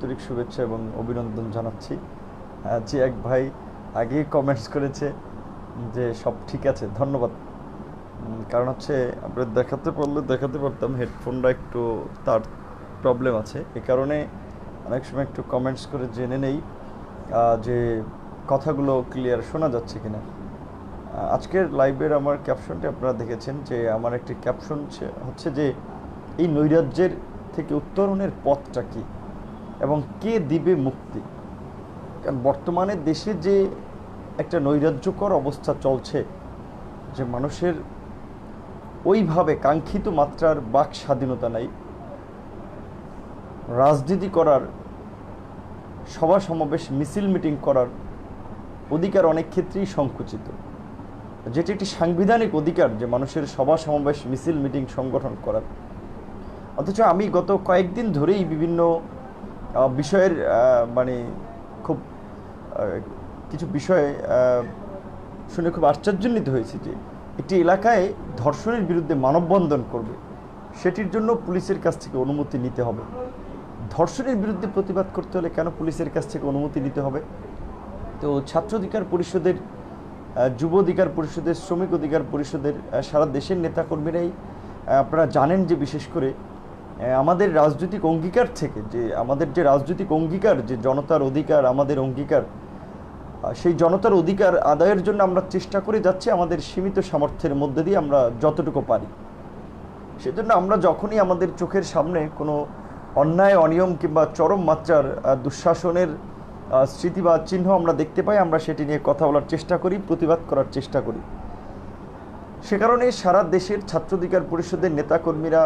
আন্তরিক শুভেচ্ছা এবং অভিনন্দন জানাচ্ছি। যে এক ভাই আগে কমেন্টস করেছে যে সব ঠিক আছে, ধন্যবাদ। কারণ হচ্ছে আমরা দেখাতে পারলে দেখাতে পারতাম, হেডফোনটা একটু তার প্রবলেম আছে, এ কারণে অনেক সময় একটু কমেন্টস করে জেনে নেই যে কথাগুলো ক্লিয়ার শোনা যাচ্ছে কিনা। আজকের লাইভের আমার ক্যাপশনটি আপনারা দেখেছেন, যে আমার একটি ক্যাপশন হচ্ছে যে এই নৈরাজ্যের থেকে উত্তরণের পথটা কী এবং কে দিবে মুক্তি। কারণ বর্তমানে দেশে যে একটা নৈরাজ্যকর অবস্থা চলছে, যে মানুষের ওইভাবে কাঙ্ক্ষিত মাত্রার বাক স্বাধীনতা নাই, রাজনীতি করার, সভা সমাবেশ মিছিল মিটিং করার অধিকার অনেক ক্ষেত্রেই সংকুচিত, যেটি একটি সাংবিধানিক অধিকার যে মানুষের সভা সমাবেশ মিছিল মিটিং সংগঠন করার। অথচ আমি গত কয়েকদিন ধরেই বিভিন্ন বিষয়ের মানে খুব কিছু বিষয়ে শুনে খুব আশ্চর্যান্বিত হয়েছি যে একটি এলাকায় ধর্ষণের বিরুদ্ধে মানববন্ধন করবে, সেটির জন্য পুলিশের কাছ থেকে অনুমতি নিতে হবে। ধর্ষণের বিরুদ্ধে প্রতিবাদ করতে হলে কেন পুলিশের কাছ থেকে অনুমতি নিতে হবে? তো ছাত্র অধিকার পরিষদের, যুব অধিকার পরিষদের, শ্রমিক অধিকার পরিষদের সারা দেশের নেতাকর্মীরাই আপনারা জানেন যে বিশেষ করে আমাদের রাজনৈতিক অঙ্গীকার থেকে, যে আমাদের যে রাজনৈতিক অঙ্গীকার, যে জনতার অধিকার আমাদের অঙ্গীকার, সেই জনতার অধিকার আদায়ের জন্য আমরা চেষ্টা করে যাচ্ছি আমাদের সীমিত সামর্থ্যের মধ্যে দিয়ে আমরা যতটুকু পারি। সেজন্য আমরা যখনই আমাদের চোখের সামনে কোনো অন্যায়, অনিয়ম কিংবা চরম মাত্রার দুঃশাসনের স্মৃতি বা চিহ্ন আমরা দেখতে পাই, আমরা সেটি নিয়ে কথা বলার চেষ্টা করি, প্রতিবাদ করার চেষ্টা করি। সে কারণে সারা দেশের ছাত্র অধিকার পরিষদের নেতাকর্মীরা,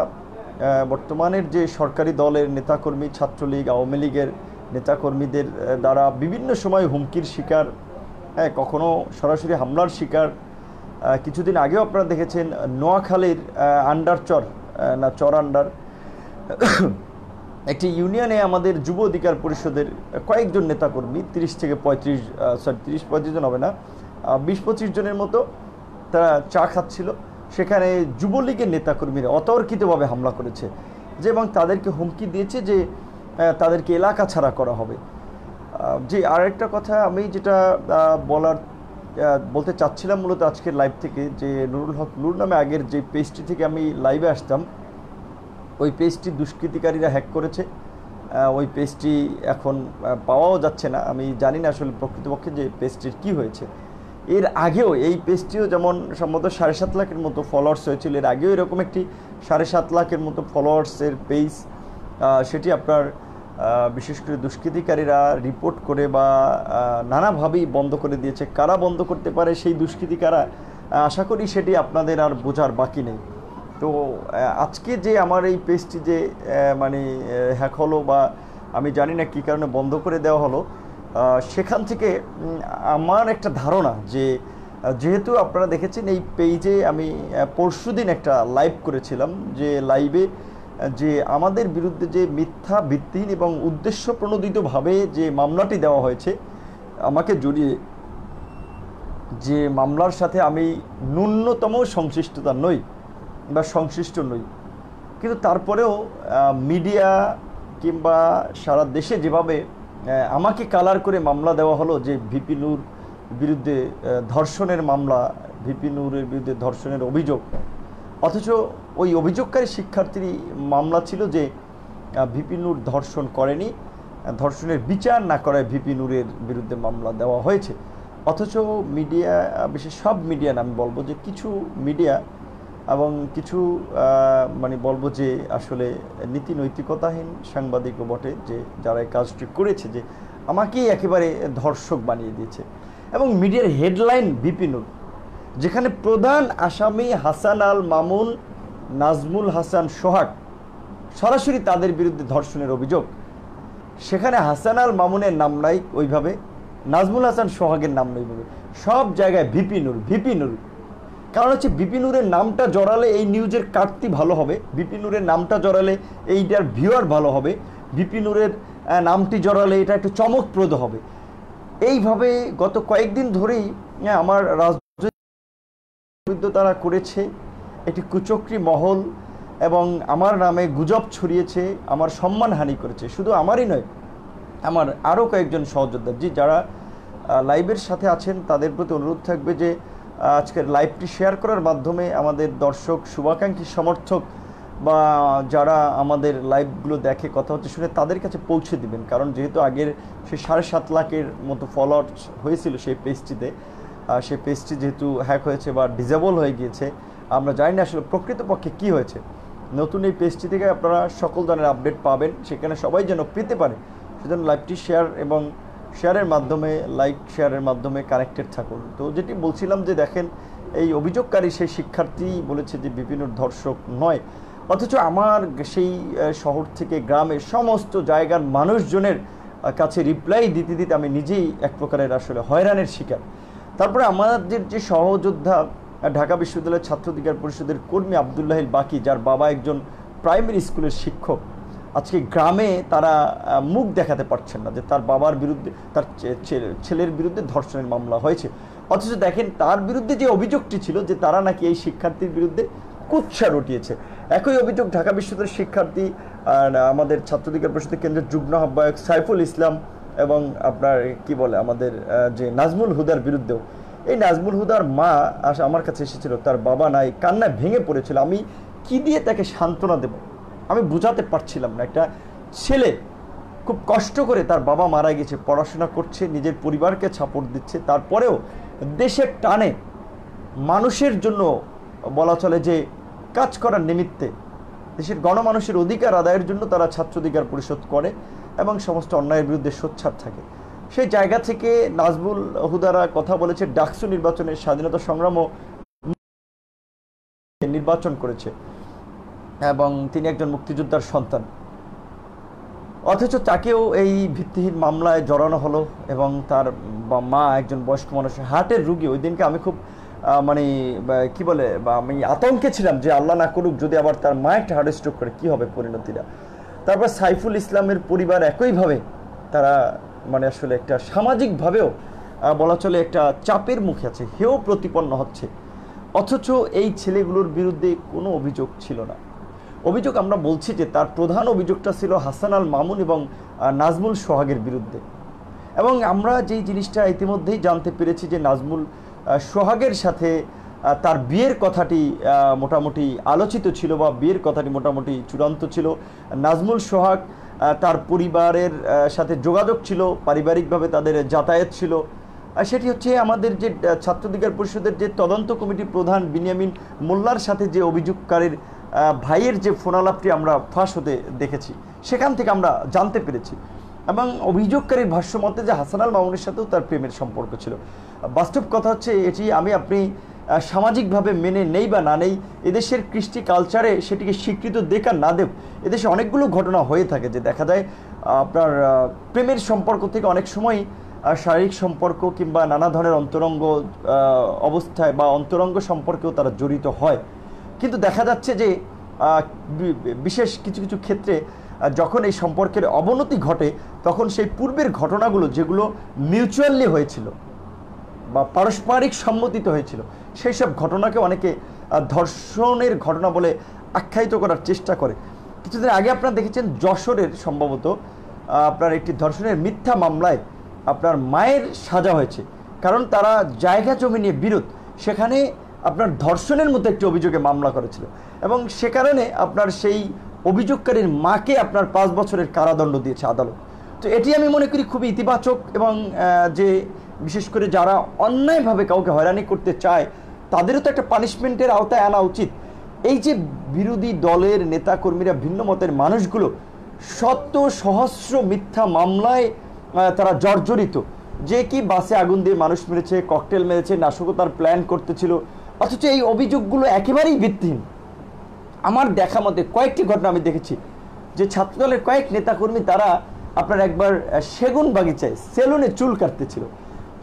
বর্তমানের যে সরকারি দলের নেতাকর্মী, ছাত্রলীগ, আওয়ামী লীগের নেতাকর্মীদের দ্বারা বিভিন্ন সময় হুমকির শিকার, কখনো সরাসরি হামলার শিকার। কিছুদিন আগেও আপনারা দেখেছেন নোয়াখালীর চর আন্ডার একটি ইউনিয়নে আমাদের যুব অধিকার পরিষদের কয়েকজন নেতাকর্মী, 30-35 জন হবে না, 20-25 জনের মতো, তারা চা খাচ্ছিল। সেখানে যুবলীগের নেতাকর্মীরা অতর্কিতভাবে হামলা করেছে, যে এবং তাদেরকে হুমকি দিয়েছে যে তাদেরকে এলাকা ছাড়া করা হবে। যে আরেকটা কথা আমি যেটা বলতে চাচ্ছিলাম মূলত আজকের লাইভ থেকে, যে নুরুল হক নূর নামে আগের যে পেজটি থেকে আমি লাইভে আসতাম, ওই পেজটি দুষ্কৃতিকারীরা হ্যাক করেছে। ওই পেজটি এখন পাওয়াও যাচ্ছে না। আমি জানি না আসলে প্রকৃতপক্ষে যে পেজটির কী হয়েছে। এর আগেও এই পেজটিও যেমন সম্ভবত 7.5 লাখের মতো ফলোয়ার্স হয়েছিল, এর আগেও এরকম একটি 7.5 লাখের মতো ফলোয়ার্সের পেজ, সেটি আপনার বিশেষ করে দুষ্কৃতিকারীরা রিপোর্ট করে বা নানাভাবেই বন্ধ করে দিয়েছে। কারা বন্ধ করতে পারে সেই দুষ্কৃতিকারা, আশা করি সেটি আপনাদের আর বোঝার বাকি নেই। তো আজকে যে আমার এই পেজটি যে মানে হ্যাক হলো, বা আমি জানি না কী কারণে বন্ধ করে দেওয়া হলো, সেখান থেকে আমার একটা ধারণা যে যেহেতু আপনারা দেখেছেন এই পেজে আমি পরশুদিন একটা লাইভ করেছিলাম, যে লাইভে যে আমাদের বিরুদ্ধে যে মিথ্যা, ভিত্তিহীন এবং উদ্দেশ্য প্রণোদিতভাবে যে মামলাটি দেওয়া হয়েছে আমাকে জড়িয়ে, যে মামলার সাথে আমি ন্যূনতম সংশ্লিষ্টতা নই বা সংশ্লিষ্ট নই, কিন্তু তারপরেও মিডিয়া কিংবা সারা দেশে যেভাবে আমাকে কালার করে মামলা দেওয়া হলো, যে ভিপি নূর বিরুদ্ধে ধর্ষণের মামলা, ভিপি নূরের বিরুদ্ধে ধর্ষণের অভিযোগ, অথচ ওই অভিযোগকারী শিক্ষার্থীর মামলা ছিল যে ভিপি নূর ধর্ষণ করেনি, ধর্ষণের বিচার না করায় ভিপি নূরের বিরুদ্ধে মামলা দেওয়া হয়েছে। অথচ মিডিয়া, বিশেষ সব মিডিয়া না, আমি বলবো যে কিছু মিডিয়া এবং কিছু মানে বলবো যে আসলে নীতি নৈতিকতাহীন সাংবাদিকও বটে, যে যারা এই কাজটি করেছে, যে আমাকেই একেবারে ধর্ষক বানিয়ে দিয়েছে। এবং মিডিয়ার হেডলাইন ভিপি নূর, যেখানে প্রধান আসামি হাসান আল মামুন, নাজমুল হাসান সোহাগ, সরাসরি তাদের বিরুদ্ধে ধর্ষণের অভিযোগ, সেখানে হাসান আল মামুনের নাম নাই ওইভাবে, নাজমুল হাসান সোহাগের নাম নেই ওইভাবে, সব জায়গায় ভিপি নূর, ভিপি নূর। কারণ হচ্ছে ভিপি নূরের নামটা জড়ালে এই নিউজের কাটতি ভালো হবে, ভিপি নূরের নামটা জড়ালে এইটার ভিউয়ার ভালো হবে, ভিপি নূরের নামটি জড়ালে এটা একটু চমকপ্রদ হবে। এইভাবে গত কয়েকদিন ধরেই আমার রাজনৈতিক তারা করেছে একটি কুচক্রী মহল, এবং আমার নামে গুজব ছড়িয়েছে, আমার সম্মানহানি করেছে। শুধু আমারই নয়, আমার আরও কয়েকজন সহযোদ্ধা যারা লাইভের সাথে আছেন, তাদের প্রতি অনুরোধ থাকবে যে আজকের লাইভটি শেয়ার করার মাধ্যমে আমাদের দর্শক, শুভাকাঙ্ক্ষী, সমর্থক বা যারা আমাদের লাইভগুলো দেখে, কথা হচ্ছে শুনে তাদের কাছে পৌঁছে দিবেন। কারণ যেহেতু আগের সেই 7.5 লাখের মতো ফলোয়ার্স হয়েছিল সেই পেজটিতে, সেই পেজটি যেহেতু হ্যাক হয়েছে বা ডিজেবল হয়ে গিয়েছে, আমরা জানি না আসলে প্রকৃতপক্ষে কী হয়েছে। নতুন এই পেজটি থেকে আপনারা সকল ধরনের আপডেট পাবেন, সেখানে সবাই যেন পেতে পারে, সেজন্য লাইভটি শেয়ার এবং শেয়ারের মাধ্যমে, লাইক শেয়ারের মাধ্যমে কানেক্টেড থাকুন। তো যেটি বলছিলাম যে দেখেন, এই অভিযোগকারী সেই শিক্ষার্থী বলেছে যে বিভিন্ন ধর্ষক নয়, অথচ আমার সেই শহর থেকে গ্রামের সমস্ত জায়গার মানুষজনের কাছে রিপ্লাই দিতে দিতে আমি নিজেই এক প্রকারের আসলে হয়রানের শিকার। তারপরে আমাদের যে সহযোদ্ধা ঢাকা বিশ্ববিদ্যালয়ের ছাত্র অধিকার পরিষদের কর্মী আবদুল্লাহিল বাকি, যার বাবা একজন প্রাইমারি স্কুলের শিক্ষক, আজকে গ্রামে তারা মুখ দেখাতে পারছেন না যে তার বাবার বিরুদ্ধে, তার ছেলের বিরুদ্ধে ধর্ষণের মামলা হয়েছে। অথচ দেখেন তার বিরুদ্ধে যে অভিযোগটি ছিল যে তারা নাকি এই শিক্ষার্থীর বিরুদ্ধে কুৎসা রটিয়েছে, একই অভিযোগ ঢাকা বিশ্ববিদ্যালয়ের শিক্ষার্থী আমাদের ছাত্র অধিকার পরিষদের কেন্দ্রের যুগ্ম আহ্বায়ক সাইফুল ইসলাম এবং আপনার কি বলে আমাদের যে নাজমুল হুদার বিরুদ্ধেও। এই নাজমুল হুদার মা আমার কাছে এসেছিল, তার বাবা নাই, কান্নায় ভেঙে পড়েছিল। আমি কি দিয়ে তাকে সান্ত্বনা দেব আমি বুঝাতে পারছিলাম না। একটা ছেলে খুব কষ্ট করে, তার বাবা মারা গেছে, পড়াশোনা করছে, নিজের পরিবারকে সাপোর্ট দিচ্ছে, তারপরেও দেশের টানে মানুষের জন্য বলা চলে যে কাজ করার নিমিত্তে, দেশের গণমানুষের অধিকার আদায়ের জন্য তারা ছাত্র অধিকার পরিষদ করে এবং সমস্ত অন্যায়ের বিরুদ্ধে সোচ্চার থাকে। সেই জায়গা থেকে নাজমুল হুদারা কথা বলেছে ডাকসু নির্বাচনের স্বাধীনতা সংগ্রামও নির্বাচন করেছে এবং তিনি একজন মুক্তিযোদ্ধার সন্তান, অথচ তাকেও এই ভিত্তিহীন মামলায় জড়ানো হলো এবং তার মা একজন বয়স্ক মানুষের হার্টের রুগী। ওই দিনকে আমি খুব মানে কি বলে বা আমি আতঙ্কে ছিলাম যে আল্লাহ না করুক যদি আবার তার মা একটা হার্ট স্ট্রোক করে কী হবে পরিণতিটা। তারপর সাইফুল ইসলামের পরিবার একইভাবে তারা মানে আসলে একটা সামাজিকভাবেও বলা চলে একটা চাপের মুখে আছে, হেও প্রতিপন্ন হচ্ছে, অথচ এই ছেলেগুলোর বিরুদ্ধে কোনো অভিযোগ ছিল না। অভিযোগ আমরা বলছি যে তার প্রধান অভিযোগটা ছিল হাসান আল মামুন এবং নাজমুল সোহাগের বিরুদ্ধে। এবং আমরা যেই জিনিসটা ইতিমধ্যেই জানতে পেরেছি যে নাজমুল সোহাগের সাথে তার বিয়ের কথাটি মোটামুটি আলোচিত ছিল বা বিয়ের কথাটি মোটামুটি চূড়ান্ত ছিল। নাজমুল সোহাগ তার পরিবারের সাথে যোগাযোগ ছিল, পারিবারিকভাবে তাদের যাতায়াত ছিল। সেটি হচ্ছে আমাদের যে ছাত্র অধিকার পরিষদের যে তদন্ত কমিটির প্রধান বিনিয়ামিন মোল্লার সাথে যে অভিযোগকারীর ভাইয়ের যে ফোনালাপটি আমরা ফাঁস হতে দেখেছি, সেখান থেকে আমরা জানতে পেরেছি। এবং অভিযোগকারীর ভাষ্য মতে যে হাসান আল মামুনের সাথেও তার প্রেমের সম্পর্ক ছিল। বাস্তব কথা হচ্ছে এটি আপনি সামাজিকভাবে মেনে নেই বা না নেই, এদেশের কৃষ্টি কালচারে সেটিকে স্বীকৃত দেখ আর না দেব, এদেশে অনেকগুলো ঘটনা হয়ে থাকে যে দেখা যায় আপনার প্রেমের সম্পর্ক থেকে অনেক সময় শারীরিক সম্পর্ক কিংবা নানা ধরনের অন্তরঙ্গ অবস্থায় বা অন্তরঙ্গ সম্পর্কেও তারা জড়িত হয়। কিন্তু দেখা যাচ্ছে যে বিশেষ কিছু কিছু ক্ষেত্রে যখন এই সম্পর্কের অবনতি ঘটে তখন সেই পূর্বের ঘটনাগুলো যেগুলো মিউচুয়ালি হয়েছিল বা পারস্পরিক সম্মতিতে হয়েছিল, সেই সব ঘটনাকে অনেকে ধর্ষণের ঘটনা বলে আখ্যায়িত করার চেষ্টা করে। কিছুদিন আগে আপনারা দেখেছেন যশোরের সম্ভবত আপনার একটি ধর্ষণের মিথ্যা মামলায় আপনার মায়ের সাজা হয়েছে, কারণ তারা জায়গা জমি নিয়ে বিরোধ, সেখানে আপনার ধর্ষণের মতো একটি অভিযোগে মামলা করেছিল এবং সে কারণে আপনার সেই অভিযোগকারীর মাকে আপনার 5 বছরের কারাদণ্ড দিয়েছে আদালত। তো এটি আমি মনে করি খুবই ইতিবাচক এবং যে বিশেষ করে যারা অন্যায়ভাবে কাউকে হয়রানি করতে চায় তাদেরও তো একটা পানিশমেন্টের আওতায় আনা উচিত। এই যে বিরোধী দলের নেতাকর্মীরা, ভিন্ন মতের মানুষগুলো শত সহস্র মিথ্যা মামলায় তারা জর্জরিত, যে কি বাসে আগুন দিয়ে মানুষ মেরেছে, ককটেল মেরেছে, নাশকতার প্ল্যান করতেছিল, অথচ এই অভিযোগগুলো একেবারেই ভিত্তিহীন। আমার দেখা মতে কয়েকটি ঘটনা আমি দেখেছি যে ছাত্রদলের কয়েক নেতাকর্মী তারা আপনার একবার সেগুন বাগিচায় সেলুনে চুল কাটতেছিল,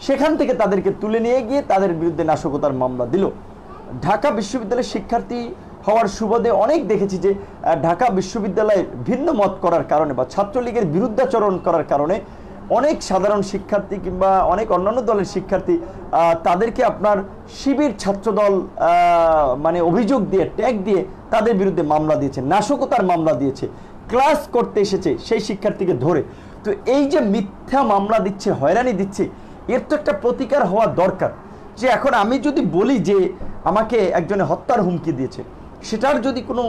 সেখান থেকে তাদেরকে তুলে নিয়ে গিয়ে তাদের বিরুদ্ধে নাশকতার মামলা দিল। ঢাকা বিশ্ববিদ্যালয়ের শিক্ষার্থী হওয়ার সুবাদে অনেক দেখেছি যে ঢাকা বিশ্ববিদ্যালয়ে ভিন্ন মত করার কারণে বা ছাত্রলীগের বিরুদ্ধাচরণ করার কারণে অনেক সাধারণ শিক্ষার্থী কিংবা অনেক অন্যান্য দলের শিক্ষার্থী তাদেরকে আপনার শিবির ছাত্রদল মানে অভিযোগ দিয়ে ট্যাগ দিয়ে তাদের বিরুদ্ধে মামলা দিয়েছে, নাশকতার মামলা দিয়েছে, ক্লাস করতে এসেছে সেই শিক্ষার্থীকে ধরে। তো এই যে মিথ্যা মামলা দিচ্ছে, হয়রানি দিচ্ছে, এর তো একটা প্রতিকার হওয়া দরকার। যে এখন আমি যদি বলি যে আমাকে একজনে হত্যার হুমকি দিয়েছে, সেটার যদি কোনো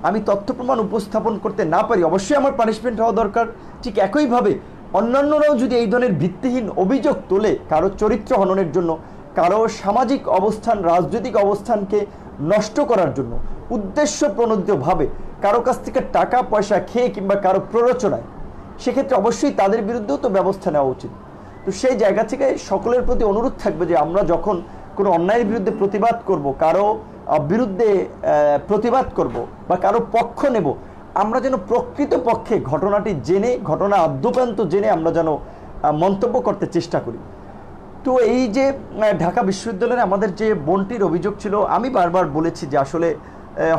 আমি তথ্য প্রমাণ উপস্থাপন করতে না পারি, অবশ্যই আমার পানিশমেন্ট হওয়া দরকার। ঠিক একইভাবে অন্যান্যরাও যদি এই ধরনের ভিত্তিহীন অভিযোগ তোলে কারো চরিত্র হননের জন্য, কারো সামাজিক অবস্থান, রাজনৈতিক অবস্থানকে নষ্ট করার জন্য, উদ্দেশ্য প্রণোদিতভাবে কারো কাছ থেকে টাকা পয়সা খেয়ে কিংবা কারো প্ররোচনায়, সেক্ষেত্রে অবশ্যই তাদের বিরুদ্ধেও তো ব্যবস্থা নেওয়া উচিত। তো সেই জায়গা থেকে সকলের প্রতি অনুরোধ থাকবে যে আমরা যখন কোনো অন্যায়ের বিরুদ্ধে প্রতিবাদ করব, কারো বিরুদ্ধে প্রতিবাদ করব বা কারো পক্ষ নেব, আমরা যেন প্রকৃতপক্ষে ঘটনাটি জেনে, ঘটনা আদ্যোপান্ত জেনে আমরা যেন মন্তব্য করতে চেষ্টা করি। তো এই যে ঢাকা বিশ্ববিদ্যালয়ে আমাদের যে বোনটির অভিযোগ ছিল, আমি বারবার বলেছি যে আসলে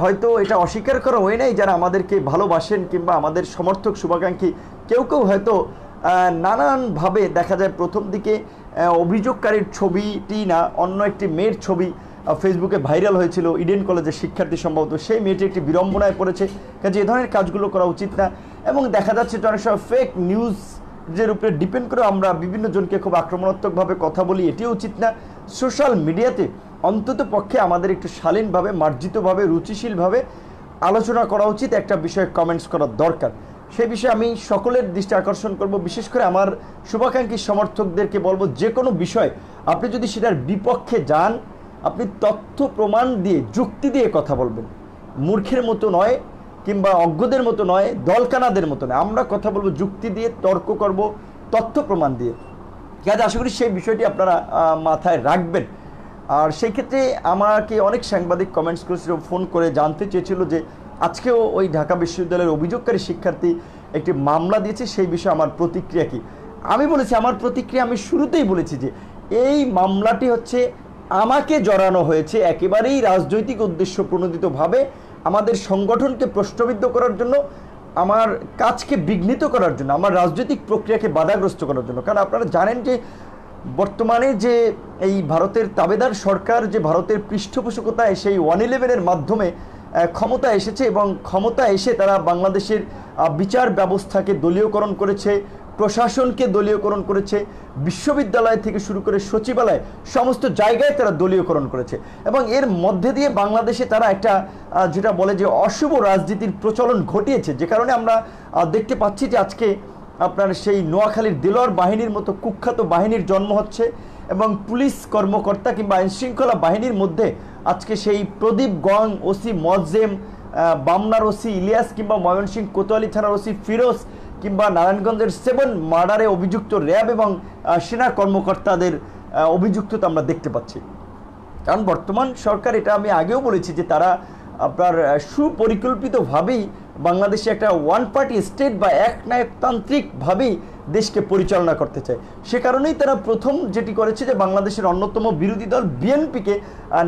হয়তো এটা অস্বীকার করা হয় নাই, যারা আমাদেরকে ভালোবাসেন কিংবা আমাদের সমর্থক শুভাকাঙ্ক্ষী কেউ কেউ হয়তো নানানভাবে দেখা যায় প্রথম দিকে অভিযোগকারীর ছবিটি না অন্য একটি মেয়ের ছবি ফেসবুকে ভাইরাল হয়েছিল, ইডেন কলেজের শিক্ষার্থী সম্ভবত, সেই মেয়েটি একটি বিড়ম্বনায় পড়েছে। কাজে এ ধরনের কাজগুলো করা উচিত না। এবং দেখা যাচ্ছে যে অনেক সময় ফেক নিউজ যের উপরে ডিপেন্ড করে আমরা বিভিন্ন জনকে খুব আক্রমণাত্মকভাবে কথা বলি, এটিও উচিত না। সোশ্যাল মিডিয়াতে অন্তত পক্ষে আমাদের একটু শালীনভাবে, মার্জিতভাবে, রুচিশীলভাবে আলোচনা করা উচিত, একটা বিষয়ে কমেন্টস করার দরকার। সেই বিষয়ে আমি সকলের দৃষ্টি আকর্ষণ করব, বিশেষ করে আমার শুভাকাঙ্ক্ষী সমর্থকদেরকে বলবো, যে কোনো বিষয় আপনি যদি সেটার বিপক্ষে যান, আপনি তথ্য প্রমাণ দিয়ে, যুক্তি দিয়ে কথা বলবেন, মূর্খের মতো নয় কিংবা অজ্ঞদের মতো নয়, দলকানাদের মতো নয়। আমরা কথা বলবো যুক্তি দিয়ে, তর্ক করব তথ্য প্রমাণ দিয়ে। কাজে আশা করি সেই বিষয়টি আপনারা মাথায় রাখবেন। আর সেই ক্ষেত্রে আমাকে অনেক সাংবাদিক কমেন্টস করেছিল, ফোন করে জানতে চেয়েছিল যে আজকেও ওই ঢাকা বিশ্ববিদ্যালয়ের অভিযোগকারী শিক্ষার্থী একটি মামলা দিয়েছে, সেই বিষয়ে আমার প্রতিক্রিয়া কি। আমি বলেছি, আমার প্রতিক্রিয়া আমি শুরুতেই বলেছি যে এই মামলাটি হচ্ছে আমাকে জড়ানো হয়েছে একেবারেই রাজনৈতিক উদ্দেশ্য প্রণোদিতভাবে, আমাদের সংগঠনকে প্রশ্নবিদ্ধ করার জন্য, আমার কাজকে বিঘ্নিত করার জন্য, আমার রাজনৈতিক প্রক্রিয়াকে বাধাগ্রস্ত করার জন্য। কারণ আপনারা জানেন যে বর্তমানে যে এই ভারতের তাবেদার সরকার যে ভারতের পৃষ্ঠপোষকতায় সেই 111-এর মাধ্যমে ক্ষমতা এসেছে, এবং ক্ষমতা এসে তারা বাংলাদেশের বিচার ব্যবস্থাকে দলীয়করণ করেছে, প্রশাসনকে দলীয়করণ করেছে, বিশ্ববিদ্যালয় থেকে শুরু করে সচিবালয় সমস্ত জায়গায় তারা দলীয়করণ করেছে। এবং এর মধ্যে দিয়ে বাংলাদেশে তারা একটা যেটা বলে যে অশুভ রাজনীতির প্রচলন ঘটিয়েছে, যে কারণে আমরা দেখতে পাচ্ছি যে আজকে আপনার সেই নোয়াখালীর দেলোয়ার বাহিনীর মতো কুখ্যাত বাহিনীর জন্ম হচ্ছে, এবং পুলিশ কর্মকর্তা কিংবা আইনশৃঙ্খলা বাহিনীর মধ্যে আজকে সেই প্রদীপ গং, ওসি মজেম, বামনার ওসি ইলিয়াস, কিংবা ময়মনসিংহ কোতোয়ালি থানার ওসি ফিরোজ, কিংবা নারায়ণগঞ্জের 7 মার্ডারে অভিযুক্ত র্যাব এবং সেনা কর্মকর্তাদের অভিযুক্ততা আমরা দেখতে পাচ্ছি। কারণ বর্তমান সরকার, এটা আমি আগেও বলেছি যে তারা আপনার সুপরিকল্পিতভাবেই বাংলাদেশে একটা ওয়ান পার্টি স্টেট বা একনায়কতান্ত্রিকভাবেই দেশকে পরিচালনা করতে চায়। সে কারণেই তারা প্রথম যেটি করেছে যে বাংলাদেশের অন্যতম বিরোধী দল বিএনপিকে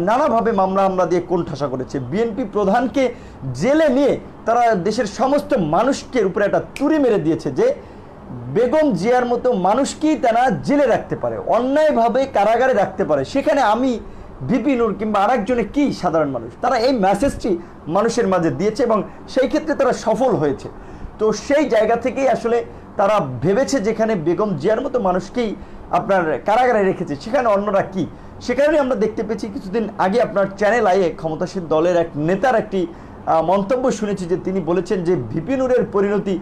নানাভাবে মামলা দিয়ে কোণঠাসা করেছে। বিএনপি প্রধানকে জেলে নিয়ে তারা দেশের সমস্ত মানুষকে উপরে একটা তুড়ি মেরে দিয়েছে যে বেগম জিয়ার মতো মানুষকেই তারা জেলে রাখতে পারে, অন্যায়ভাবে কারাগারে রাখতে পারে, সেখানে আমি ভিপি নূর কিংবা আরেকজনে কি সাধারণ মানুষ। তারা এই মেসেজটি মানুষের মাঝে দিয়েছে এবং সেই ক্ষেত্রে তারা সফল হয়েছে। তো সেই জায়গা থেকেই আসলে তারা ভেবেছে যেখানে বেগম জিয়ার মতো মানুষকেই আপনার কারাগারে রেখেছে, সেখানে অন্যরা কি। সে কারণে আমরা দেখতে পেয়েছি কিছুদিন আগে আপনার চ্যানেল আইয়ে ক্ষমতাসীন দলের এক নেতার একটি মন্তব্য শুনেছি যে তিনি বলেছেন যে ভিপি নূরের পরিণতি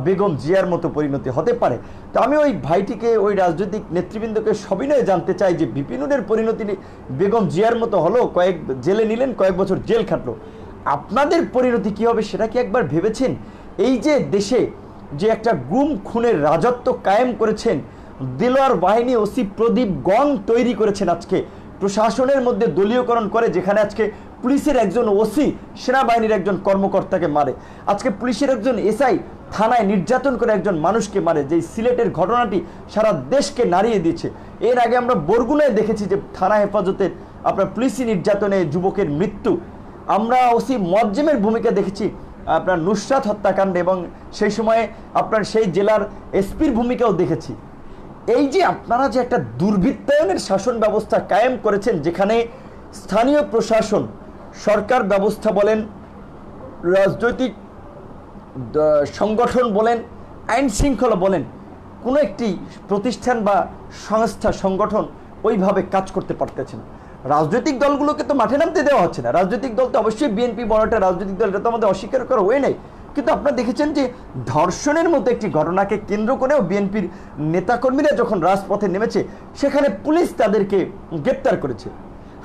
বেগম জিয়ার মতো পরিণতি হতে পারে। তো আমি ওই ভাইটিকে, ওই রাজনৈতিক নেতৃবৃন্দকে সবিনয়ে জানতে চাই যে ভিপি নূরের পরিণতি বেগম জিয়ার মতো হলো, কয়েক জেলে নিলেন, কয়েক বছর জেল খাটলো, আপনাদের পরিণতি কী হবে সেটা কি একবার ভেবেছেন? এই যে দেশে যে একটা গুম খুনের রাজত্ব কায়েম করেছেন, দেলোয়ার বাহিনী ওসি প্রদীপ গং তৈরি করেছেন, আজকে প্রশাসনের মধ্যে দলীয়করণ করে, যেখানে আজকে পুলিশের একজন ওসি সেনাবাহিনীর একজন কর্মকর্তাকে মারে, আজকে পুলিশের একজন এসআই থানায় নির্যাতন করে একজন মানুষকে মারে, যেই সিলেটের ঘটনাটি সারা দেশকে নাড়িয়ে দিয়েছে। এর আগে আমরা বরগুনায় দেখেছি যে থানা হেফাজতের আপনার পুলিশি নির্যাতনে যুবকের মৃত্যু। আমরা ওসি মজ্জেমের ভূমিকা দেখেছি আপনার নুসরাত হত্যাকাণ্ডে, এবং সেই সময়ে আপনার সেই জেলার এসপির ভূমিকাও দেখেছি। এই যে আপনারা যে একটা দুর্বৃত্তায়নের শাসন ব্যবস্থা কায়েম করেছেন, যেখানে স্থানীয় প্রশাসন, সরকার ব্যবস্থা বলেন, রাজনৈতিক সংগঠন বলেন, আইন শৃঙ্খলা বলেন, কোনো একটি প্রতিষ্ঠান বা সংস্থা সংগঠন ওইভাবে কাজ করতে পারতেছে না। রাজনৈতিক দলগুলোকে তো মাঠে নামতে দেওয়া হচ্ছে না। রাজনৈতিক দল তো অবশ্যই বিএনপি বড় একটা রাজনৈতিক দল, এটা তো আমাদের অস্বীকার করা হয়ে নাই। কিন্তু আপনারা দেখেছেন যে ধর্ষণের মতো একটি ঘটনাকে কেন্দ্র করেও বিএনপির নেতাকর্মীরা যখন রাজপথে নেমেছে, সেখানে পুলিশ তাদেরকে গ্রেপ্তার করেছে,